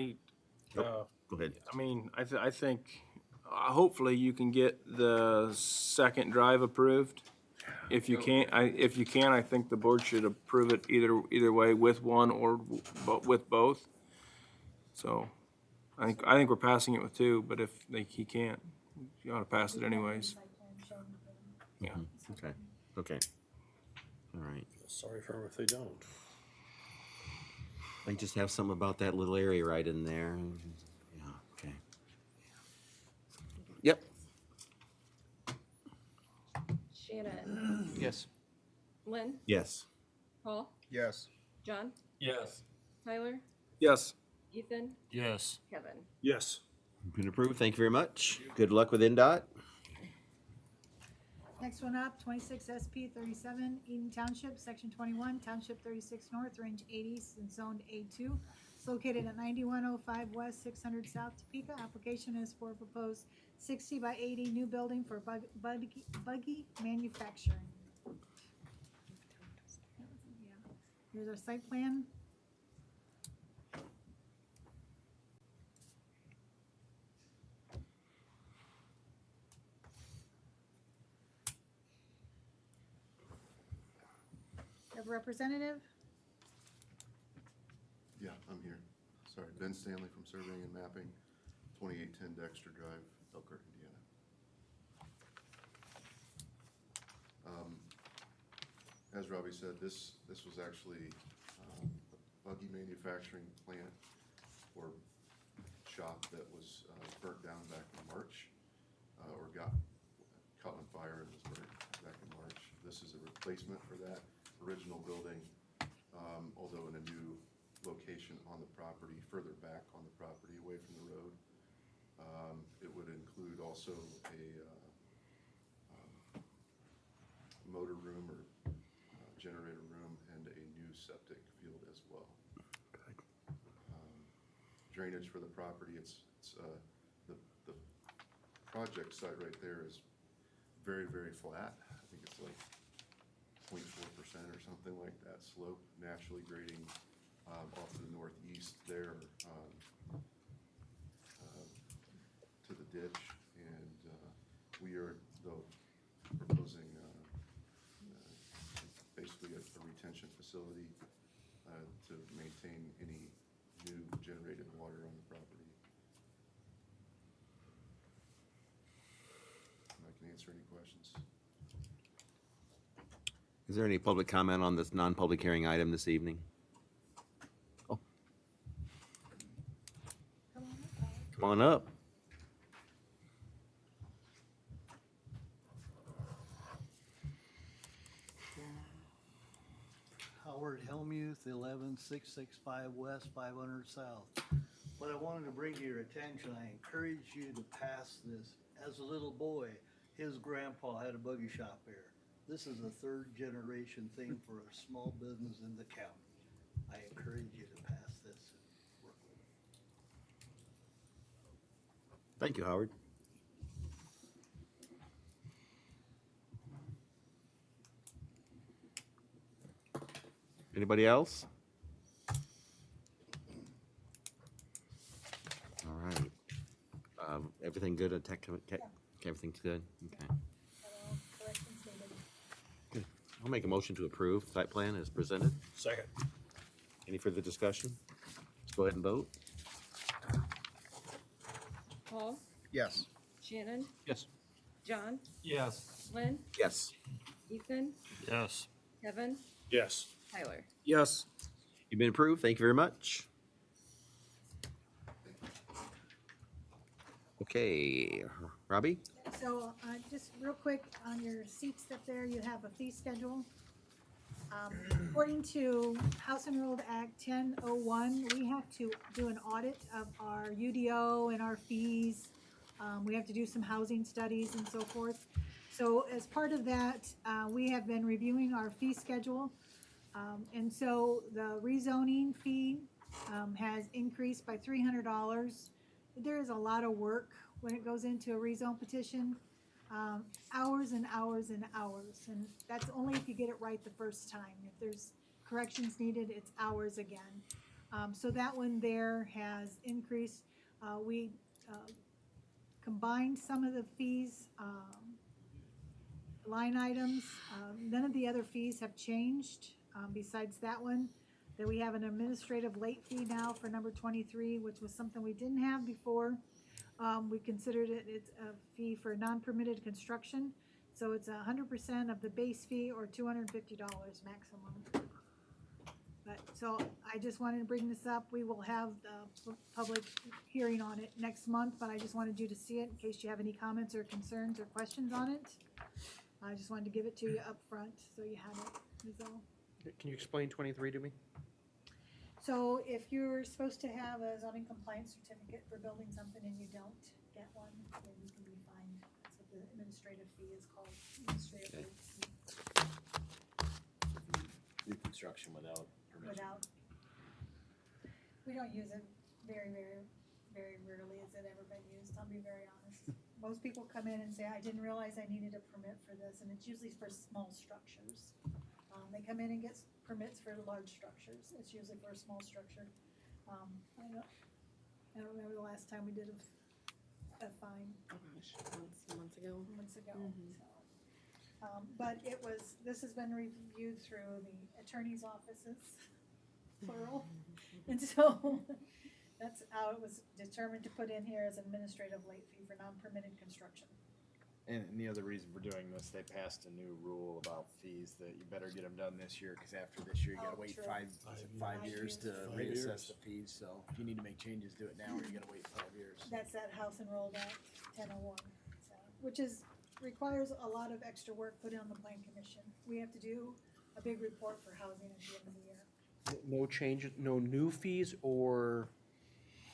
ahead. I mean, I think, hopefully you can get the second drive approved. If you can't, I think the board should approve it either way, with one or with both. So, I think we're passing it with two, but if he can't, you ought to pass it anyways. Yeah. Okay. All right. Sorry for them if they don't. They just have something about that little area right in there. Yeah, okay. Yep. Shannon, Yes. Lynn, Yes. Paul, Yes. John, Yes. Tyler, Yes. Ethan, Yes. Kevin. Yes. Been approved. Thank you very much. Good luck with NDOT. Next one up, 26 SP 37, Eden Township, Section 21, Township 36 North, Range 80, and Zoned A2. It's located at 9105 West, 600 South, Topeka. Application is for proposed 60 by 80 new building for buggy manufacturing. Here's our site plan. Have a representative? Yeah, I'm here. Sorry, Ben Stanley from Surveying and Mapping, 2810 Dexter Drive, Elkhart, Indiana. As Robbie said, this was actually a buggy manufacturing plant or shop that was burnt down back in March, or got caught on fire and was burnt back in March. This is a replacement for that original building, although in a new location on the property, further back on the property, away from the road. It would include also a motor room or generator room and a new septic field as well. Drainage for the property, the project site right there is very, very flat. I think it's like 0.4% or something like that slope, naturally grading off to the northeast there to the ditch. And we are, though, proposing basically a retention facility to maintain any new generated water on the property. I can answer any questions. Is there any public comment on this non-public hearing item this evening? Oh, come on up. Howard Helmuth, 11665 West, 500 South. What I wanted to bring to your attention, I encourage you to pass this. As a little boy, his grandpa had a buggy shop there. This is a third generation thing for a small business in the county. I encourage you to pass this and work with it. Thank you, Howard. Anybody else? All right. Everything good at tech? Everything's good? Okay. Corrections needed. Good. I'll make a motion to approve site plan as presented. Second. Any further discussion? Let's go ahead and vote. Paul, Yes. Shannon, Yes. John, Yes. Lynn, Yes. Ethan, Yes. Kevin, Yes. Tyler. Yes. You've been approved. Thank you very much. Okay, Robbie? So, just real quick, on your seat step there, you have a fee schedule. According to House and Ruled Act 1001, we have to do an audit of our UDO and our fees. We have to do some housing studies and so forth. So as part of that, we have been reviewing our fee schedule. And so the rezoning fee has increased by $300. There is a lot of work when it goes into a rezone petition. Hours and hours and hours, and that's only if you get it right the first time. If there's corrections needed, it's hours again. So that one there has increased. We combined some of the fees, line items. None of the other fees have changed besides that one. That we have an administrative late fee now for number 23, which was something we didn't have before. We considered it's a fee for non-permitted construction, so it's 100% of the base fee or $250 maximum. But, so I just wanted to bring this up. We will have the public hearing on it next month, but I just wanted you to see it in case you have any comments or concerns or questions on it. I just wanted to give it to you up front, so you have it, that's all. Can you explain 23 to me? So if you're supposed to have a zoning compliance certificate for building something and you don't get one, then you can be fined. That's what the administrative fee is called, administrative fee. New construction without permission. We don't use it very rarely has it ever been used, I'll be very honest. Most people come in and say, I didn't realize I needed a permit for this, and it's usually for small structures. They come in and get permits for large structures. It's usually for a small structure. I don't remember the last time we did a fine. Oh gosh, months ago. Months ago. So, but this has been reviewed through the attorney's offices, plural. And so that's how it was determined to put in here as administrative late fee for non-permitted construction. And the other reason for doing this, they passed a new rule about fees that you better get them done this year, because after this year, you gotta wait true. five years to reassess the fees. So if you need to make changes, do it now, or you gotta wait 5 years. That's that House and Rolled Act 1001, so, which requires a lot of extra work put on the Plan Commission. We have to do a big report for housing at the end of the year. No change, no new fees or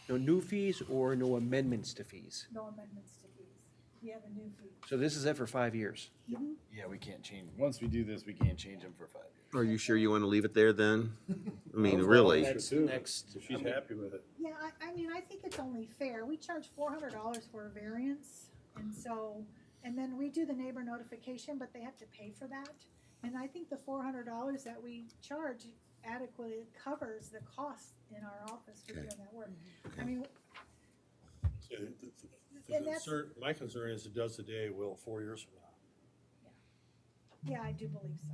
no amendments to fees. No amendments to fees. We have a new fee. So this is it for 5 years. Yeah, we can't change, once we do this, we can't change them for 5 years. Are you sure you want to leave it there then? I mean, really? That's the next. She's happy with it. Yeah, I mean, I think it's only fair. We charge $400 for a variance, and so, and then we do the neighbor notification, but they have to pay for that. And I think the $400 that we charge adequately covers the cost in our office for doing that work. I mean, and that's, My concern is it does today, will 4 years from now. yeah, I do believe so.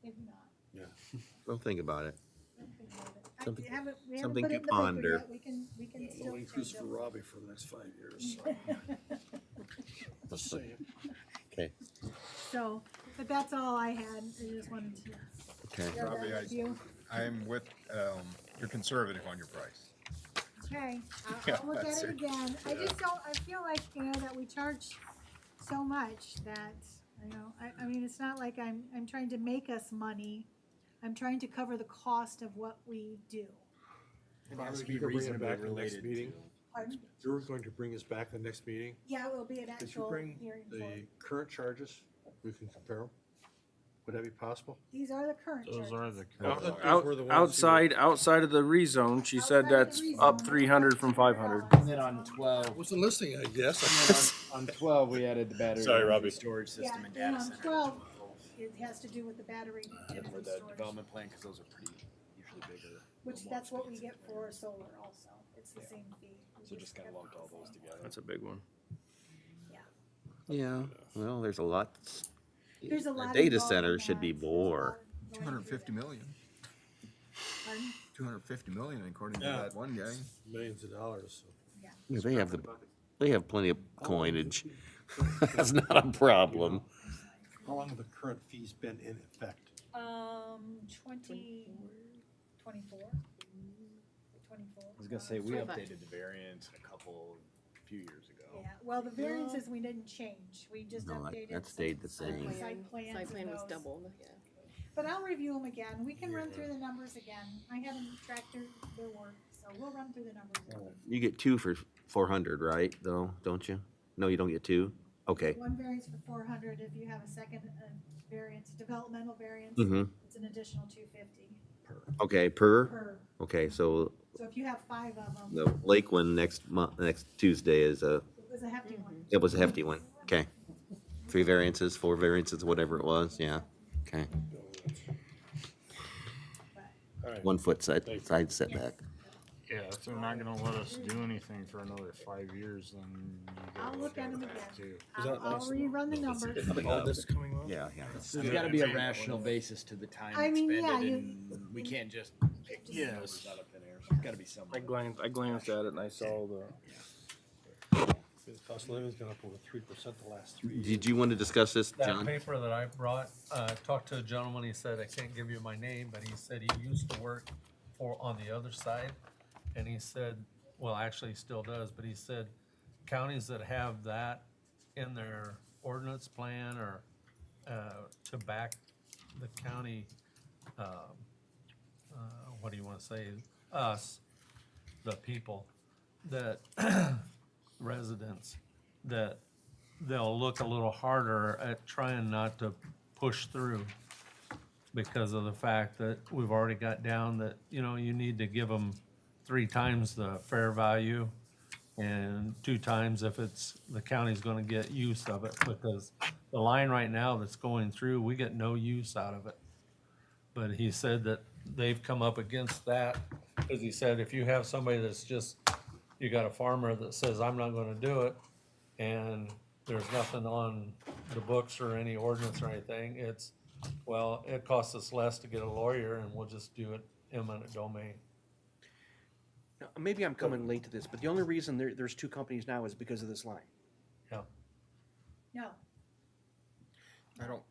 If not, Yeah. Well, think about it. Something- we haven't something put to it in the paper ponder. yet. We can still No increase change for it. Robbie for the next 5 years, so. Just saying. Okay, So, but that's all I had. I just wanted to okay. share Robbie, that with you. I'm with, you're conservative on your price. Okay, Yeah, I'll look at that's it it. again. I just don't, I feel like, that we charge so much that, I mean, it's not like I'm trying to make us money. I'm trying to cover the cost of what we do. It has to You're be gonna bring it reasonably back the next related meeting? to. Pardon? You're going to bring us back the next meeting? Yeah, it will be an Could you actual bring hearing for the it. current charges? We can compare them? Would that be possible? These are the current charges. Those are the. Outside of the rezone, she said Outside of that's the up rezone, 300 from 500. And then on 12, Wasn't listening, I guess. on 12, we added the battery Sorry, energy Robbie. storage Yeah, system and and data on center. 12, it has to do with the battery And energy for the storage, development plan, because those are pretty, usually bigger. which more that's what we expensive. get for solar also. It's the same fee. We So just kind of get lumped for all those solar. together. That's a big one. Yeah, well, there's a lot. There's a lot Data involved in center should that. be There's a more. lot going through 250 that. million. Pardon? 250 million according to Yeah. that one guy. Millions of dollars, so. Yeah, they have plenty of coinage. That's not a problem. How long have the current fees been in effect? 24. I was gonna say, we updated the variant a few years ago. Yeah, well, the variances we didn't change. We just No, updated. that stayed the some same. Site plans Site and plan was those. doubled, yeah. But I'll review them again. We can run through the numbers again. I haven't tracked their work, so we'll run through the numbers again. You get 2 for 400, right, though, don't you? No, you don't get 2? Okay. One variance for 400. If you have a second variance, developmental variance, Mhm. it's an additional 250 Okay, per? per. Okay, so So if you have 5 of them, the Lake one next Tuesday is it was a hefty one. it was a hefty one. Okay. 3 variances, 4 variances, whatever it was, yeah. Okay. All right. 1 foot side setback. Yeah, if they're not gonna let us do anything for another 5 years, then you I'll gotta look at them that again. too. I'll rerun the numbers. All this coming up? Yeah, yeah. There's gotta be a rational basis to the time I mean, yeah, expended, you- and we can't just pick these Yes. numbers out of thin air. There's gotta be some. I glanced at it and I saw the. The cost of living's gone up over 3% the last 3 years. Did you want to discuss this, That John? paper that I brought, talked to a gentleman, he said, I can't give you my name, but he said he used to work on the other side. And he said, well, actually he still does, but he said counties that have that in their ordinance plan or, to back the county, what do you wanna say, us, the people, that residents, that they'll look a little harder at trying not to push through because of the fact that we've already got down that, you need to give them 3 times the fair value and 2 times if it's, the county's gonna get use of it, because the line right now that's going through, we get no use out of it. But he said that they've come up against that, because he said if you have somebody that's just, you got a farmer that says, I'm not gonna do it, and there's nothing on the books or any ordinance or anything, it's, well, it costs us less to get a lawyer and we'll just do it eminent domain. Now, maybe I'm coming late to this, but the only reason there's 2 companies now is because of this line. Yeah. No, I don't,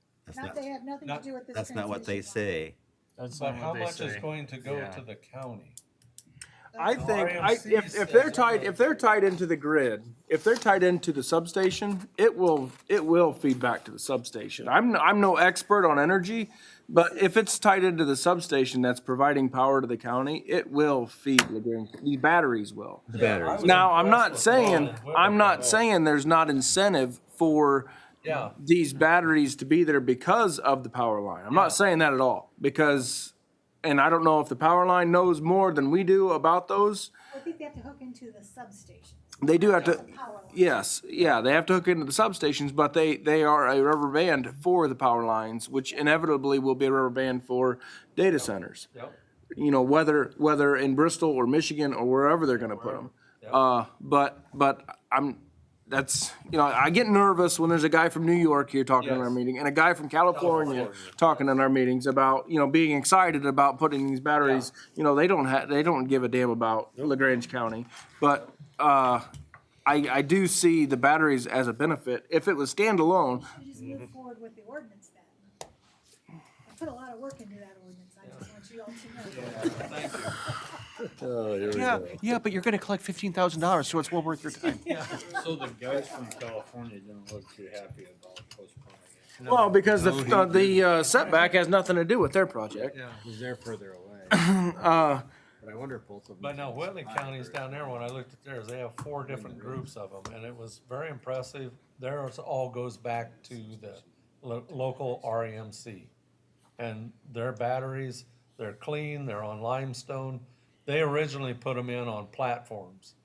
they have nothing to do with this. That's not what they transmission line. say. That's But not how what they much is say. going to go Yeah. to the county? I think RMC if they're says tied I'm if they're tied into the grid, if they're tied into the substation, it will feed back to the substation. I'm no expert on energy, but if it's tied into the substation that's providing power to the county, it will feed LaGrange. The batteries will. The batteries. Now I'm not saying there's not incentive for Yeah. these batteries to be there because of the power line. I'm not saying that at all, because, and I don't know if the power line knows more than we do about those. I think they have to hook into the substations. They do have to, Power line. yes, yeah, they have to hook into the substations, but they are a rubber band for the power lines, which inevitably will be a rubber band for data centers. Yep. You know, whether in Bristol or Michigan or wherever they're gonna put them. Yep. But that's, you know, I get nervous when there's a guy from New York here talking in our Yes. meeting and a guy from California talking in our meetings about, you know, being excited about putting these batteries. You know, they don't give a damn about LaGrange County. But, I do see the batteries as a benefit. If it was standalone, We just move forward with the ordinance then. I put a lot of work into that ordinance, I just want you all to know. Thank you. Yeah, but you're gonna collect $15,000, so it's well worth your time. So the guys from California didn't look too happy about postponing it. well, because the setback has nothing to do with their project. Yeah. Because they're further away. But I wonder if both of them. But now Whitley County's down there, when I looked at theirs, they have 4 different groups of them, and it was very impressive. Theirs all goes back to the local REMC. And their batteries, they're clean, they're on limestone. They originally put them in on platforms,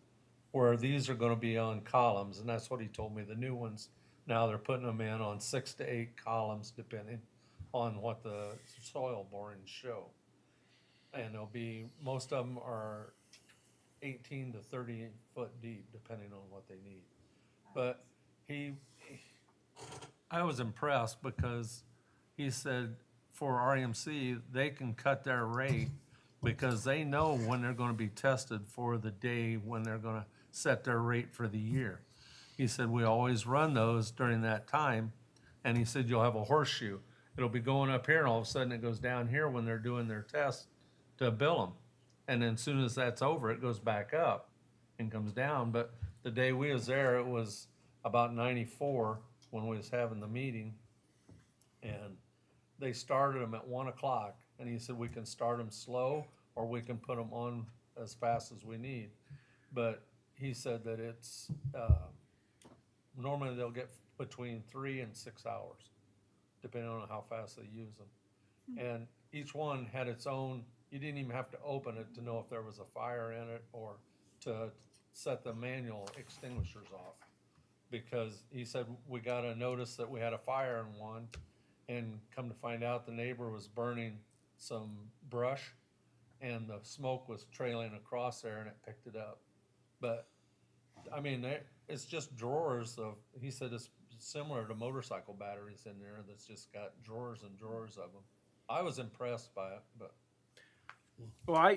where these are gonna be on columns, and that's what he told me. The new ones, now they're putting them in on 6 to 8 columns, depending on what the soil borings show. And they'll be, most of them are 18 to 30 foot deep, depending on what they need. But I was impressed because he said for RMC, they can cut their rate because they know when they're gonna be tested for the day when they're gonna set their rate for the year. He said, we always run those during that time, and he said, you'll have a horseshoe. It'll be going up here, and all of a sudden it goes down here when they're doing their test to bill them. And then as soon as that's over, it goes back up and comes down. But the day we was there, it was about 94 when we was having the meeting. And they started them at 1 o'clock, and he said, we can start them slow, or we can put them on as fast as we need. But he said that it's, normally they'll get between 3 and 6 hours, depending on how fast they use them. And each one had its own, you didn't even have to open it to know if there was a fire in it or to set the manual extinguishers off. Because he said, we got a notice that we had a fire in one, and come to find out the neighbor was burning some brush, and the smoke was trailing across there, and it picked it up. But, I mean, it's just drawers of, he said it's similar to motorcycle batteries in there that's just got drawers and drawers of them. I was impressed by it, but. Well,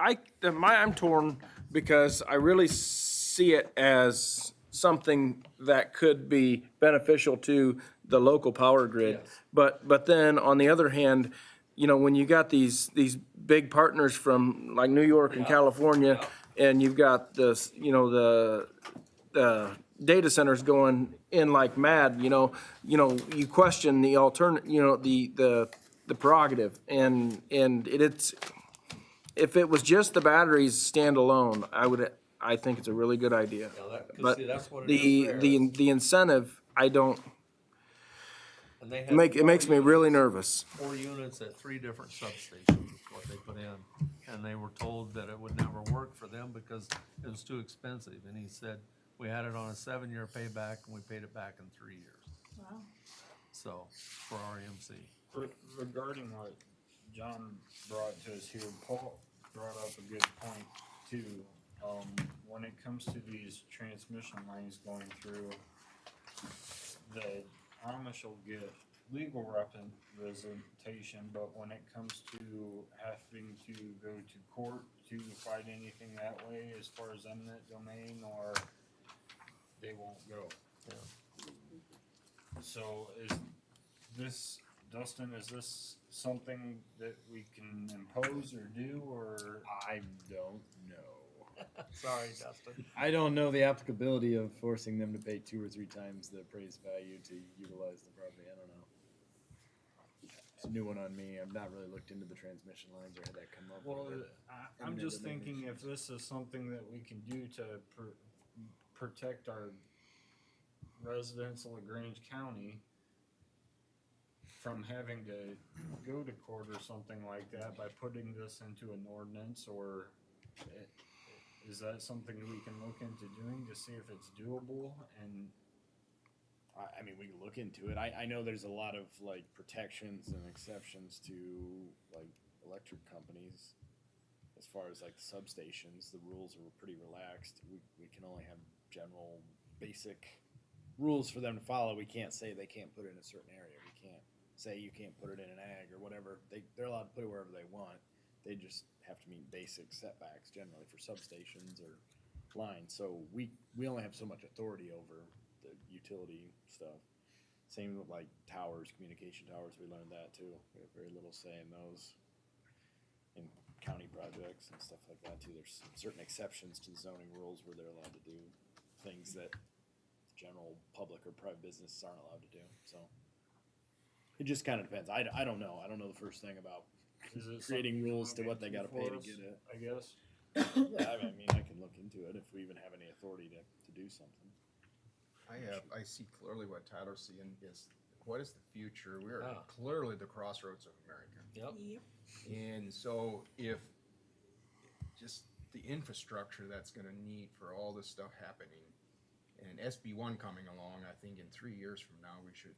I'm torn because I really see it as something that could be beneficial to the local power grid. Yes. But then on the other hand, you know, when you got these big partners from like New York and California, and you've got this, you know, the data centers going in like mad, you you question the the prerogative, and it's, if it was just the batteries standalone, I think it's a really good idea. Yeah, 'cause But see, that's what it is there. the incentive, I don't, And they it had makes me 4 really units. nervous. 4 units at 3 different substations is what they put in. And they were told that it would never work for them because it was too expensive. And he said, we had it on a 7-year payback, and we paid it back in 3 years. Wow. So, for REMC. Regarding what John brought to us here, Paul brought up a good point too. When it comes to these transmission lines going through, the Amish will get legal representation, but when it comes to having to go to court to fight anything that way, as far as eminent domain, or they won't go. Yeah. So is this, Dustin, is this something that we can impose or do, or? I don't know. Sorry, Dustin. I don't know the applicability of forcing them to pay 2 or 3 times the appraised value to utilize the property. I don't know. It's a new one on me. I've not really looked into the transmission lines or had that come up. Well, with it. I'm just thinking if this is something that we can do to protect our residents of LaGrange County from having to go to court or something like that by putting this into an ordinance, or is that something we can look into doing to see if it's doable? And I mean, we can look into it. I know there's a lot of like protections and exceptions to like electric companies. As far as like substations, the rules are pretty relaxed. We can only have general basic rules for them to follow. We can't say they can't put it in a certain area. We can't say you can't put it in an ag or whatever. They're allowed to put it wherever they want. They just have to meet basic setbacks generally for substations or lines. So we only have so much authority over the utility stuff. Same with like towers, communication towers. We learned that too. We have very little say in those. In county projects and stuff like that too. There's certain exceptions to the zoning rules where they're allowed to do things that general public or private businesses aren't allowed to do. So it just kind of depends. I don't know. I don't know the first thing about is it creating something you rules to wanna what they got to pay to for us, get it. I guess. Yeah, I mean, I can look into it if we even have any authority to do something. I see clearly what Tyler's seeing is, what is the future? We are Yeah. clearly the crossroads of America. Yep. Yep. And so if just the infrastructure that's gonna need for all this stuff happening, and SB1 coming along, I think in 3 years from now, we should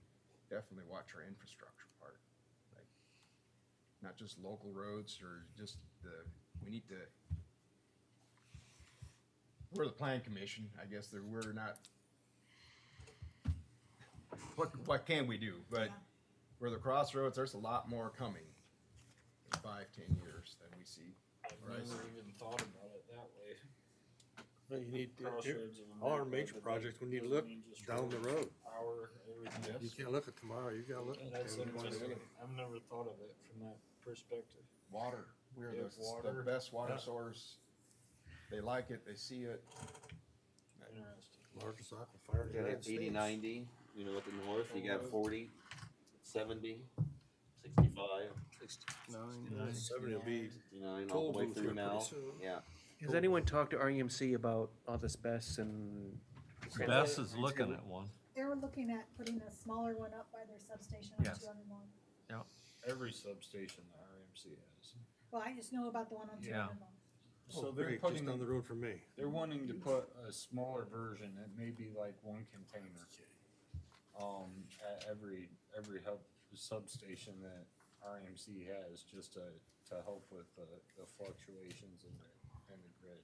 definitely watch our infrastructure part. Like, not just local roads or just we need to, we're the plan commission, I guess, that we're not, what can we do? But we're the crossroads, there's a lot more coming in 5-10 years than we see. I've never even thought about it that way. Well, you need, Crossroads of all our America, major but projects, we need to doesn't look mean just down the roads, road. Power, everything. You can't look at tomorrow, you gotta look. That's at what's interesting. ahead. I've never thought of it from that perspective. Water, we're Yeah, the water. best water Yeah. source. They like it, they see it. Interesting. Largest aquifer in the You got United States. 80, 90, you know, at the north, you got 40, 70, 65, 70 will be 69, toll all the way booth through here now. pretty soon. Yeah. Has anyone talked to REMC about all this BES and? Bess is looking at one. They were looking at putting a smaller one up by their substation on Yes. 200 North. Yeah. Every substation the RMC has. Well, I just know about the one on 200 Yeah. North. So Oh, they're great, putting, just down the road from me. they're wanting to put a smaller version, it may be like one container. At every hub, substation that RMC has, just to help with the fluctuations in the grid.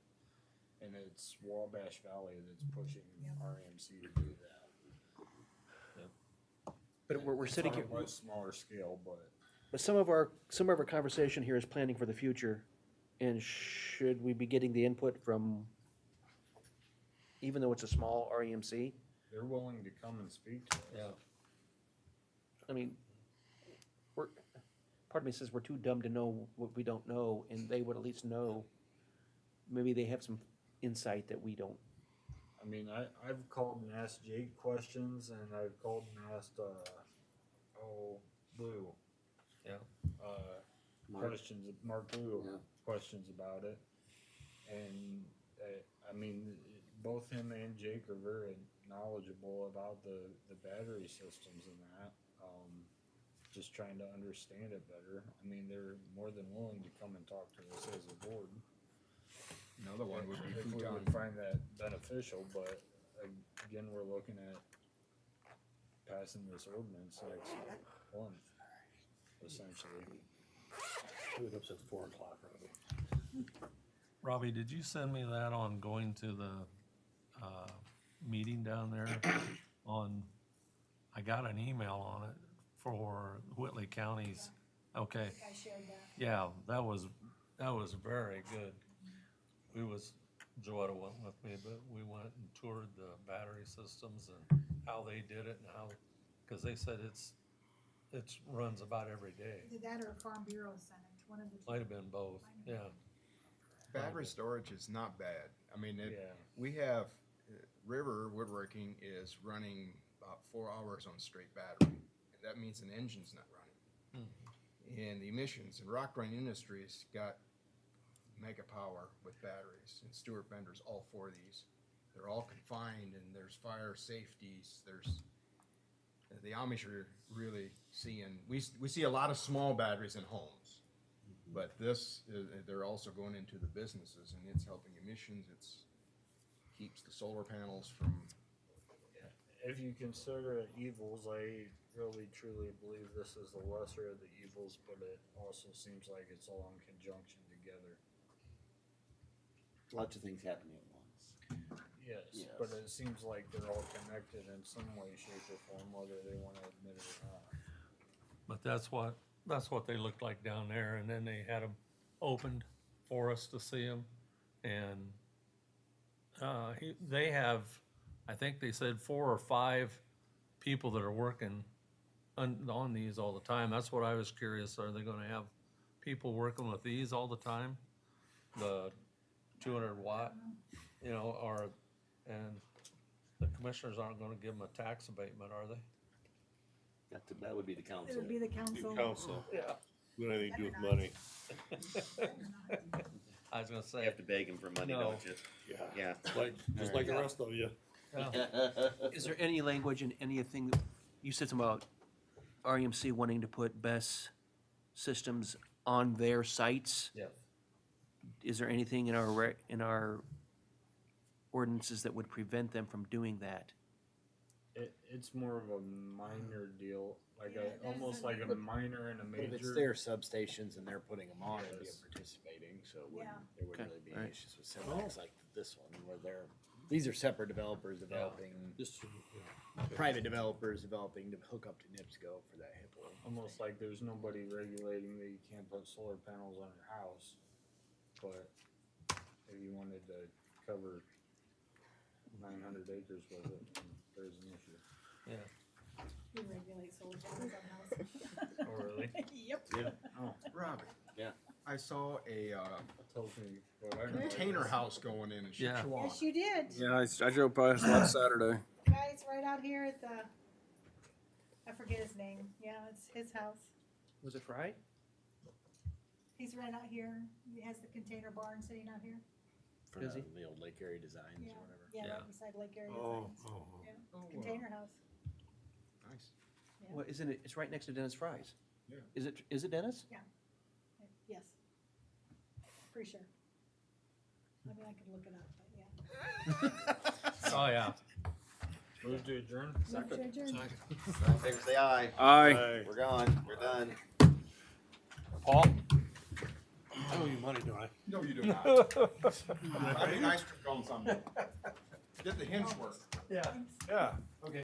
And it's Wabash Valley that's pushing RMC to do that. But we're It's sitting on here, a much smaller scale, but some of our conversation here is planning for the future. And should we be getting the input from, even though it's a small REMC? they're willing to come and speak to us. Yeah. I mean, part of me says we're too dumb to know what we don't know, and they would at least know. Maybe they have some insight that we don't. I mean, I've called and asked Jake questions, and I've called and asked, Blue. Yeah. Questions, Mark Blue, Yeah. questions about it. And, I mean, both him and Jake are very knowledgeable about the battery systems and that. Just trying to understand it better. I mean, they're more than willing to come and talk to us as a board. Another one would be If we Futon. would find that beneficial, but again, we're looking at passing this ordinance next month, essentially. We was up since 4 o'clock, Robbie. Robbie, did you send me that on going to the meeting down there I got an email on it for Whitley County's, okay. I shared that. Yeah, that was very good. Joetta went with me, but we went and toured the battery systems and how they did it and how, cause they said it runs about every day. Did that or Farm Bureau sent it, one of the two. Might have been both, yeah. Battery storage is not bad. I mean, Yeah. we have, River Woodworking is running about 4 hours on straight battery. And that means an engine's not running. And the emissions, and Rock Run Industries got mega power with batteries, and Stuart Bender's all for these. They're all confined, and there's fire safeties, the Amish are really seeing, we see a lot of small batteries in homes. But this, they're also going into the businesses, and it's helping emissions, keeps the solar panels from, If you consider it evils, I really truly believe this is the lesser of the evils, but it also seems like it's all in conjunction together. Lots of things happening at once. Yes, but it seems like they're all connected in some way, shape, or form, whether they wanna admit it or not. But that's what they looked like down there, and then they had them opened for us to see them. And they have, I think they said 4 or 5 people that are working on these all the time. That's what I was curious, are they gonna have people working with these all the time? The 200 watt, you know, and the commissioners aren't gonna give them a tax abatement, are they? That would be the It council. would be the council. Council. Yeah. What do they do with money? I was gonna say. You have to beg them for money, No. don't you? Yeah. Just like the rest of you. Is there any language in anything, you said something about REMC wanting to put BES systems on their sites? Yeah. Is there anything in our ordinances that would prevent them from doing that? It's more of a minor deal, like Yeah, almost like a minor and a But if it's major. their substations and they're putting them on and Yes. be participating, so it Yeah. wouldn't, there wouldn't Okay, really be alright. issues with setbacks like this one, where these are separate developers developing, private developers developing to hook up to NIPSCO for that HIPAA. Almost like there's nobody regulating that you can't put solar panels on your house, but if you wanted to cover 900 acres with it, then there's an issue. Yeah. We regulate solar panels on houses. Oh, really? Yep. Oh, Robert. Yeah. I saw a, that tells me what I know. container house going in Yeah. Chippewa. Yes, you did. Yeah, I drove past last Saturday. Guys, right out here at the, I forget his name. Yeah, it's his house. Was it Friday? He's right out here. He has the container barn sitting out here. For Does he? the old Lake Erie Designs Yeah, or whatever. yeah, Yeah. right beside Lake Area. Oh, Designs. oh, Yeah, Oh, container house. Nice. Yeah. Well, isn't it, it's right next to Dennis Fry's. Yeah. Is it Dennis? Yes. Pretty sure. I mean, I could look it up, but yeah. Oh, yeah. Move to adjourn? Move to adjourn. All in favor, say aye. Aye. We're gone. We're done. Paul? I owe you money, don't I? No, you do not. I mean, ice cream cone someday. Did the hinge work? Yeah. Yeah.